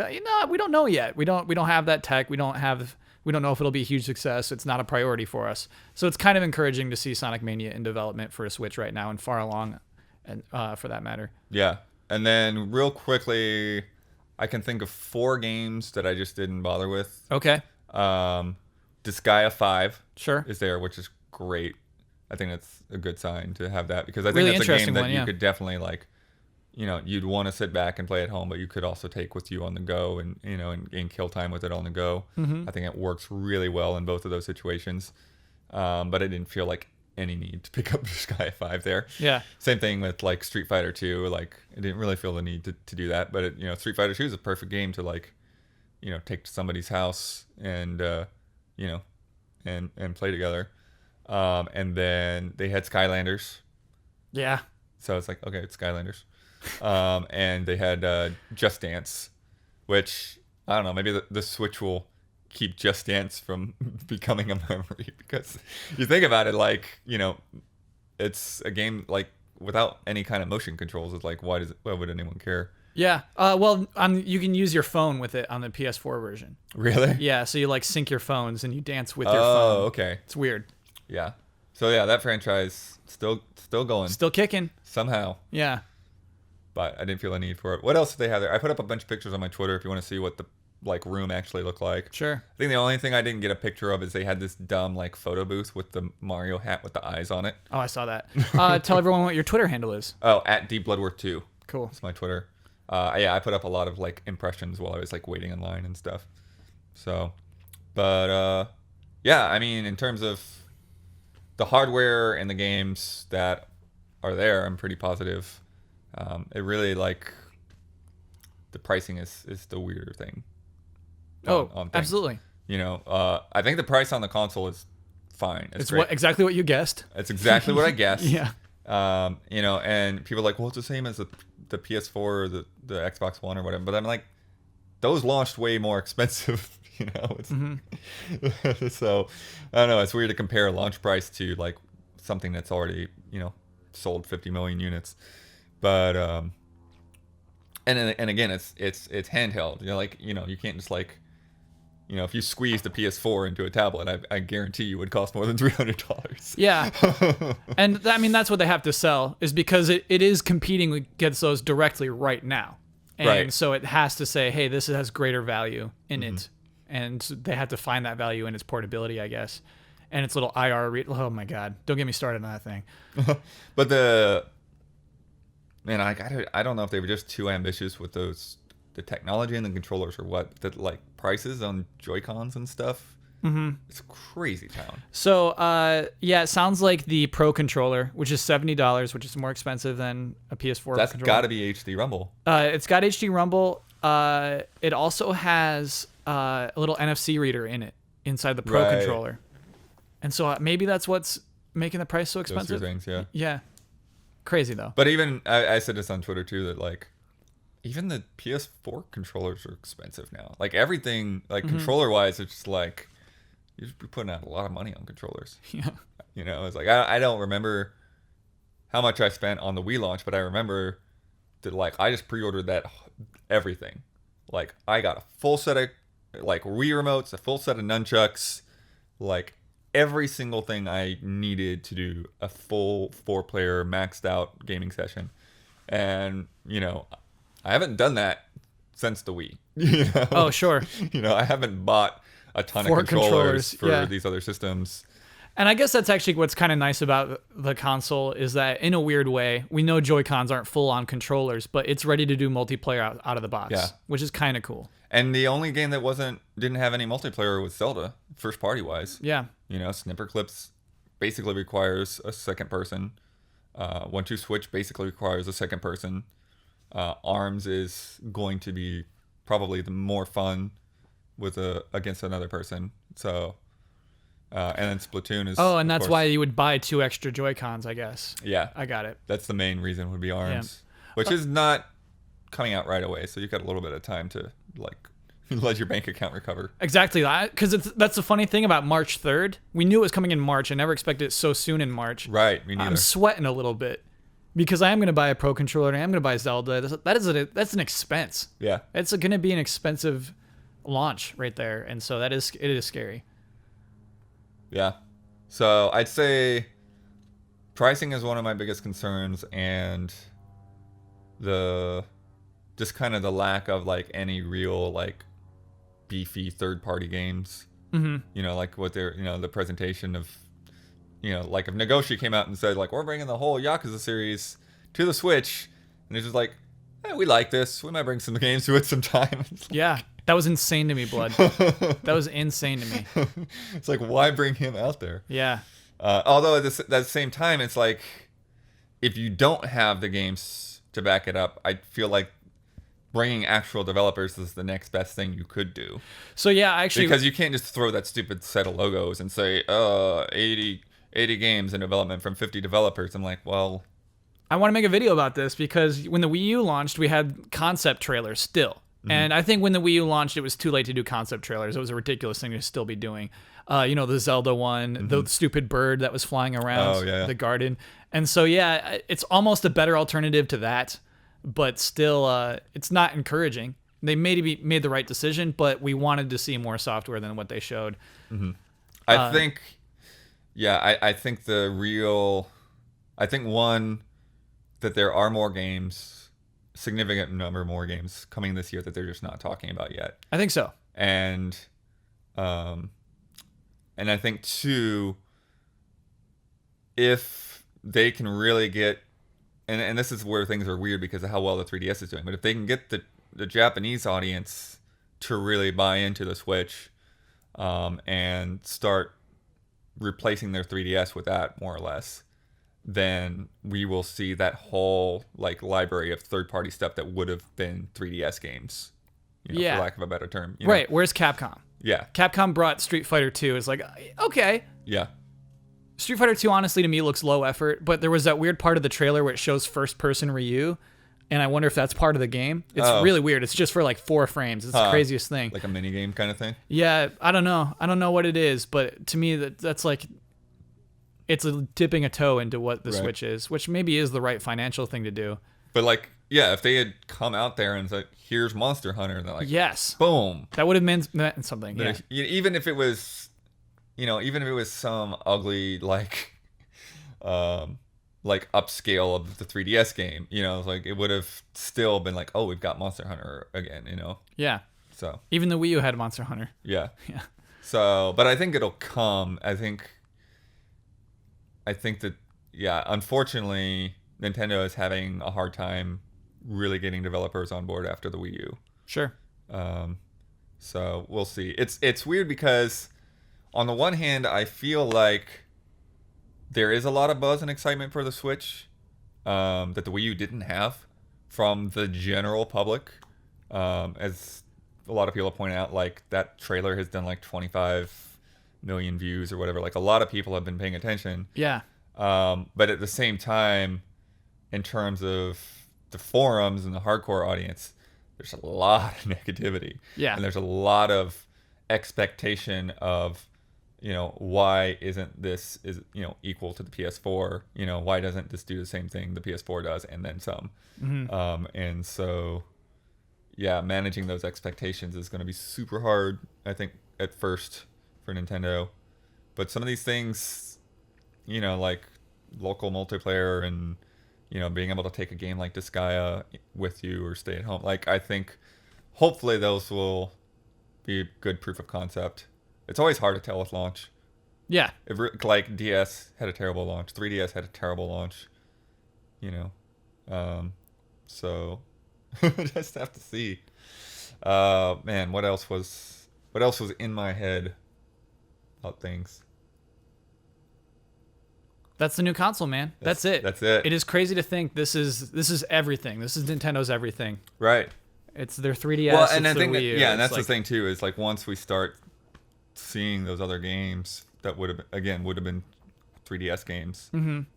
we don't know yet. We don't have that tech. We don't know if it'll be a huge success. It's not a priority for us. So it's kind of encouraging to see Sonic Mania in development for a Switch right now and far along, and for that matter. Yeah. And then real quickly, I can think of 4 games that I just didn't bother with. Okay. Disgaea 5 Sure. is there, which is great. I think that's a good sign to have that, because I think Really that's a game interesting that one, you yeah. could definitely like, you'd want to sit back and play at home, but you could also take with you on the go and, and kill time with it on the go. Mm-hmm. I think it works really well in both of those situations. But I didn't feel like any need to pick up Disgaea 5 there. Yeah. Same thing with like Street Fighter 2. Like, I didn't really feel the need to do that, but Street Fighter 2 is a perfect game to like, take to somebody's house and, and play together. And then they had Skylanders. Yeah. So it's like, okay, it's Skylanders. And they had Just Dance, which, I don't know, maybe the Switch will keep Just Dance from becoming a memory, because you think about it, like, it's a game like without any kind of motion controls. It's like, why would anyone care? Yeah. Well, you can use your phone with it on the PS4 version. Really? Yeah. So you like sync your phones and you dance with your phone. Oh, okay. It's weird. Yeah. So yeah, that franchise still going Still kicking. somehow. Yeah. But I didn't feel a need for it. What else did they have there? I put up a bunch of pictures on my Twitter if you want to see what the like room actually looked like. Sure. I think the only thing I didn't get a picture of is they had this dumb like photo booth with the Mario hat with the eyes on it. Oh, I saw that. Tell everyone what your Twitter handle is. Oh, at @Bloodworth2. Cool. That's my Twitter. Yeah, I put up a lot of like impressions while I was like waiting in line and stuff. So, but yeah, I mean, in terms of the hardware and the games that are there, I'm pretty positive. It really like the pricing is the weirder thing. on things. Absolutely. I think the price on the console is fine. It's great. Exactly what you guessed. It's exactly what I guessed. Yeah. And people are like, well, it's the same as the PS4 or the Xbox One or whatever. But I'm like, those launched way more expensive. It's so I don't know. It's weird to compare a launch price to like something that's already sold 50 million units. But and again, it's handheld. You can't just like. If you squeeze the PS4 into a tablet, I guarantee you it would cost more than $300. Yeah. And that's what they have to sell, is because it is competing against those directly right now. And right. So it has to say, hey, this has greater value in it. And they have to find that value in its portability, I guess. And its little IR oh my God. Don't get me started on that thing. But I don't know if they were just too ambitious with the technology and the controllers or what, that like prices on Joy-Cons and stuff. It's crazy town. So it sounds like the Pro controller, which is $70, which is more expensive than a PS4 That's controller. got to be HD Rumble. It's got HD Rumble. It also has a little NFC reader in it inside the Pro controller, and so maybe that's what's making the price so expensive. Those two things, yeah. Yeah, crazy though. But even I said this on Twitter too, that like even the PS4 controllers are expensive now. Like everything, like controller wise, it's just like you're putting out a lot of money on controllers. Yeah. It's like I don't remember how much I spent on the Wii launch, but I remember that like I just pre-ordered that everything. Like I got a full set of like Wii remotes, a full set of nunchucks, like every single thing I needed to do a full 4-player maxed out gaming session. And, I haven't done that since the Wii. Oh, sure. I haven't bought a ton of 4 controllers for yeah. these other systems. And I guess that's actually what's kind of nice about the console, is that in a weird way, we know Joy-Cons aren't full-on controllers, but it's ready to do multiplayer out of the box, which is kind of cool. And the only game that didn't have any multiplayer was Zelda, first party wise. Yeah. Snipperclips basically requires a second person. 1-2 Switch basically requires a second person. ARMS is going to be probably the more fun against another person. So, and then Splatoon is. Oh, and that's why you would buy 2 extra Joy-Cons, I guess. Yeah, I got it. That's the main reason would be ARMS, which is not coming out right away. So you got a little bit of time to like let your bank account recover. Exactly, because that's the funny thing about March 3rd. We knew it was coming in March. I never expected it so soon in March. Right, me neither. I'm sweating a little bit because I am going to buy a Pro controller and I am going to buy Zelda. That's an expense. Yeah, it's going to be an expensive launch right there, and so it is scary. Yeah, so I'd say pricing is one of my biggest concerns, and just kind of the lack of like any real like beefy third-party games You know, like what they're, the presentation of, like if Nagoshi came out and said like, we're bringing the whole Yakuza series to the Switch, and it's just like, we like this. We might bring some games to it sometime. Yeah. That was insane to me, Blood. That was insane to me. It's like, why bring him out there? Yeah. Although at the same time, it's like, if you don't have the games to back it up, I feel like bringing actual developers is the next best thing you could do. So yeah, actually, because you can't just throw that stupid set of logos and say, 80 games in development from 50 developers. I'm like, well, I want to make a video about this because when the Wii U launched, we had concept trailers still. And I think when the Wii U launched, it was too late to do concept trailers. It was a ridiculous thing to still be doing. The Zelda one, the stupid bird that was flying around the garden. And so, yeah, it's almost a better alternative to that. But still, it's not encouraging. They maybe made the right decision, but we wanted to see more software than what they showed. I think one, that there are more games, significant number more games coming this year that they're just not talking about yet. I think so. And I think two, if they can really get, and this is where things are weird because of how well the 3DS is doing, but if they can get the Japanese audience to really buy into the Switch, and start replacing their 3DS with that more or less, then we will see that whole like library of third-party stuff that would have been 3DS games, for lack of a better term. Right. Where's Capcom? Yeah. Capcom brought Street Fighter 2. It's like, okay. Yeah. Street Fighter 2, honestly, to me, looks low effort, but there was that weird part of the trailer where it shows first-person Ryu, and I wonder if that's part of the game. It's really weird. It's just for like 4 frames. It's the craziest thing. Like a mini-game kind of thing? Yeah, I don't know. I don't know what it is, but to me, that's like, it's dipping a toe into what the Switch is, which maybe is the right financial thing to do. But like, yeah, if they had come out there and said, here's Monster Hunter, and they're like, yes, boom. That would have meant something, yeah. Even if it was, some ugly, like upscale of the 3DS game, like it would have still been like, oh, we've got Monster Hunter again, Yeah. So. Even the Wii U had Monster Hunter. Yeah. Yeah. So, but I think it'll come. I think that, unfortunately, Nintendo is having a hard time really getting developers on board after the Wii U. Sure. So we'll see. It's weird because on the one hand, I feel like there is a lot of buzz and excitement for the Switch that the Wii U didn't have from the general public. As a lot of people point out, like that trailer has done like 25 million views or whatever. Like a lot of people have been paying attention. Yeah. But at the same time, in terms of the forums and the hardcore audience, there's a lot of negativity. Yeah. And there's a lot of expectation of, why isn't this equal to the PS4? Why doesn't this do the same thing the PS4 does and then some? And so, managing those expectations is going to be super hard, I think, at first for Nintendo. But some of these things, like local multiplayer and, being able to take a game like Disgaea with you or stay at home, like I think hopefully those will be good proof of concept. It's always hard to tell with launch. Yeah. Like DS had a terrible launch. 3DS had a terrible launch. So just have to see. Man, what else was in my head about things? That's the new console, man. That's it. That's it. It is crazy to think this is everything. This is Nintendo's everything. Right. It's their 3DS. Well, and I it's think their Wii U. and that's like, the thing too, is like once we start seeing those other games that would have been 3DS games.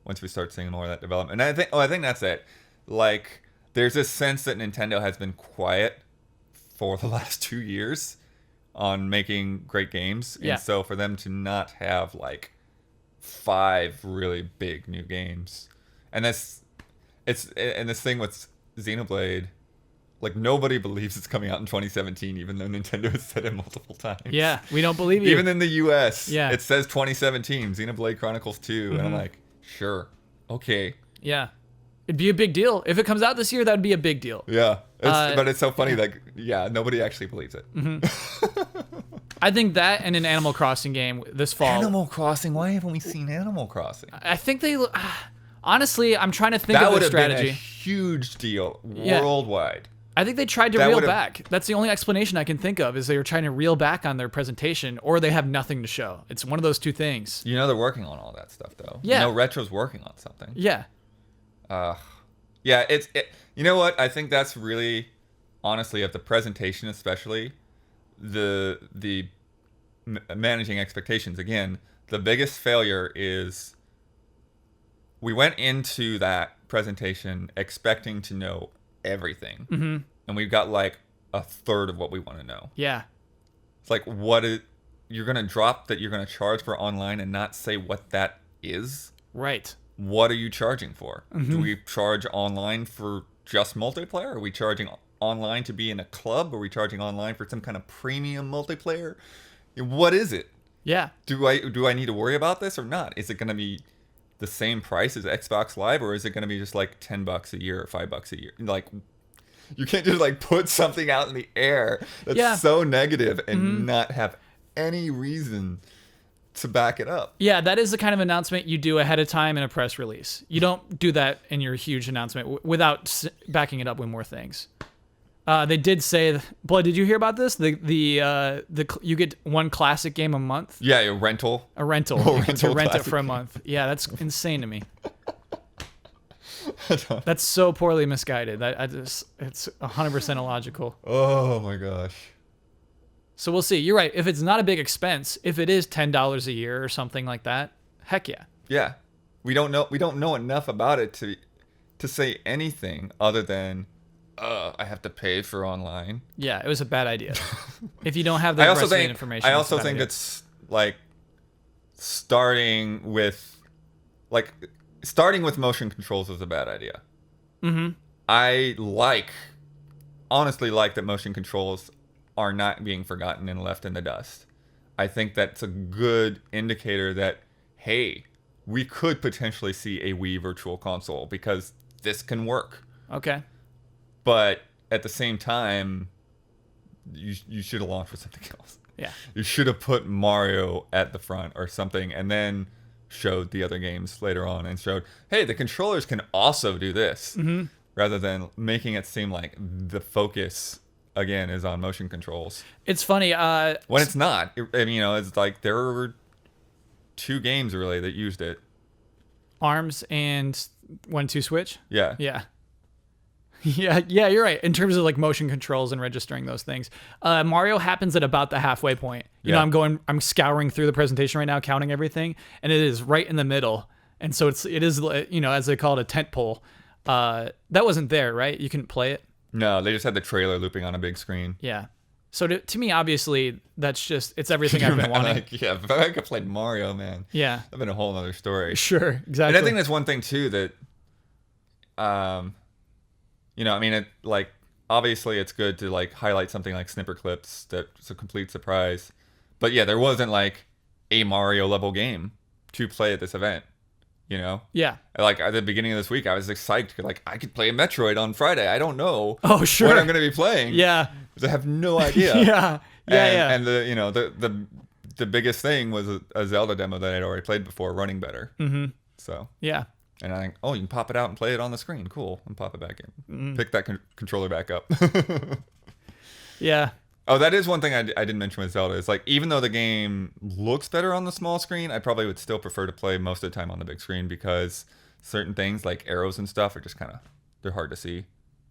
Once we start seeing more of that development, and I think that's it. Like, there's this sense that Nintendo has been quiet for the last 2 years on making great games, and so for them to not have like 5 really big new games, and this thing with Xenoblade, like nobody believes it's coming out in 2017, even though Nintendo has said it multiple times. Yeah, we don't believe you. Even in the US, it says 2017, Xenoblade Chronicles 2, and I'm like, sure, okay. Yeah, it'd be a big deal if it comes out this year. That'd be a big deal. Yeah, but it's so funny that nobody actually believes it. I think that and an Animal Crossing game this fall. Animal Crossing? Why haven't we seen Animal Crossing? I think they. Honestly, I'm trying to think That of would a have been a strategy. huge deal Yeah. worldwide. I think they tried to That reel would've- back. That's the only explanation I can think of is they were trying to reel back on their presentation, or they have nothing to show. It's one of those two things. You know they're working on all that stuff, though. Yeah. You know Retro's working on something. Yeah. Yeah, you know what? I think that's really, honestly, of the presentation especially, the managing expectations. Again, the biggest failure is we went into that presentation expecting to know everything. Mm-hmm. And we've got like a third of what we want to know. Yeah. It's like, you're going to drop that you're going to charge for online and not say what that is? Right. What are you charging for? Mm-hmm. Do we charge online for just multiplayer? Are we charging online to be in a club? Are we charging online for some kind of premium multiplayer? What is it? Yeah. Do I need to worry about this or not? Is it going to be the same price as Xbox Live, or is it going to be just like $10 a year or $5 a year? Like, you can't just like put something out in the air that's so negative and not have any reason to back it up. Yeah, that is the kind of announcement you do ahead of time in a press release. You don't do that in your huge announcement without backing it up with more things. They did say, Blood, did you hear about this? You get one classic game a month. Yeah, a rental. A rental. Oh, You get to rental rent it classic for a month. Yeah, that's insane to me. That's so poorly misguided. It's 100% illogical. Oh my gosh. So we'll see. You're right. If it's not a big expense, if it is $10 a year or something like that, heck yeah. Yeah. We don't know enough about it to say anything other than I have to pay for online. Yeah, it was a bad idea. If you don't have the rest of the information. I also think it's like starting with motion controls is a bad idea. Mm-hmm. I honestly like that motion controls are not being forgotten and left in the dust. I think that's a good indicator that, hey, we could potentially see a Wii Virtual Console because this can work. Okay. But at the same time, you should have launched with something else. Yeah. You should have put Mario at the front or something and then showed the other games later on and showed, hey, the controllers can also do this. Mm-hmm. Rather than making it seem like the focus, again, is on motion controls. It's funny. When it's not. It's like there were 2 games really that used it. ARMS and 1-2 Switch? Yeah. Yeah. Yeah, you're right. In terms of like motion controls and registering those things, Mario happens at about the halfway point. You know, I'm scouring through the presentation right now, counting everything, and it is right in the middle. And so it is, as they call it, a tent pole. That wasn't there, right? You couldn't play it. No, they just had the trailer looping on a big screen. Yeah. So to me, obviously, it's everything I've been wanting. If I could play Mario, man. Yeah. That'd been a whole other story. Sure, exactly. And I think that's one thing too that, obviously it's good to like highlight something like Snipperclips that's a complete surprise, but yeah, there wasn't like a Mario level game to play at this event. Yeah. Like at the beginning of this week, I was excited. Like I could play a Metroid on Friday. I don't know. Oh, sure. What I'm going to be playing. Yeah. Because I have no idea. Yeah. And the biggest thing was a Zelda demo that I'd already played before running better. Mm-hmm. So. Yeah. And I think, you can pop it out and play it on the screen. Cool. And pop it back in. Mm-hmm. Pick that controller back up. Yeah. Oh, that is one thing I didn't mention with Zelda. It's like, even though the game looks better on the small screen, I probably would still prefer to play most of the time on the big screen because certain things like arrows and stuff are just they're hard to see.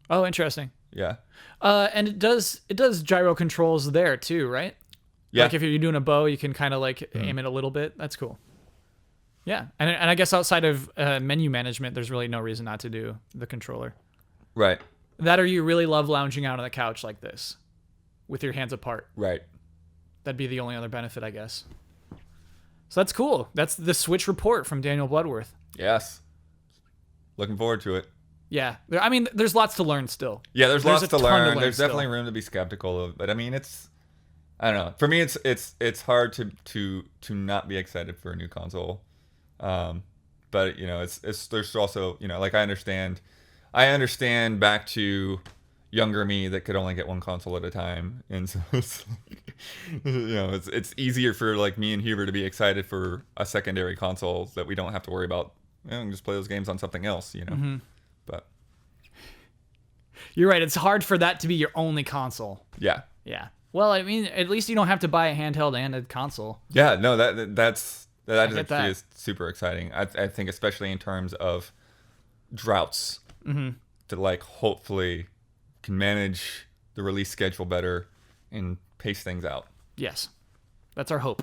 Oh, interesting. Yeah. And it does gyro controls there too, right? Yeah. Like if you're doing a bow, you can kind of like aim it a little bit. That's cool. Yeah. And I guess outside of menu management, there's really no reason not to do the controller. Right. That or you really love lounging out on the couch like this with your hands apart. Right. That'd be the only other benefit, I guess. So that's cool. That's the Switch report from Daniel Bloodworth. Yes. Looking forward to it. Yeah. There's lots to learn still. Yeah, there's lots to learn. There's still. definitely room to be skeptical of, but I mean, I don't know. For me, it's hard to not be excited for a new console. But there's also, like I understand back to younger me that could only get one console at a time, and so it's like, It's easier for like me and Huber to be excited for a secondary console that we don't have to worry about. We can just play those games on something else, But You're right. It's hard for that to be your only console. yeah. Yeah. Well, I mean, at least you don't have to buy a handheld and a console. Yeah, no, that get that. is super exciting. I think especially in terms of droughts, to like hopefully can manage the release schedule better and pace things out. Yes. That's our hope.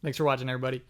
Thanks for watching, everybody.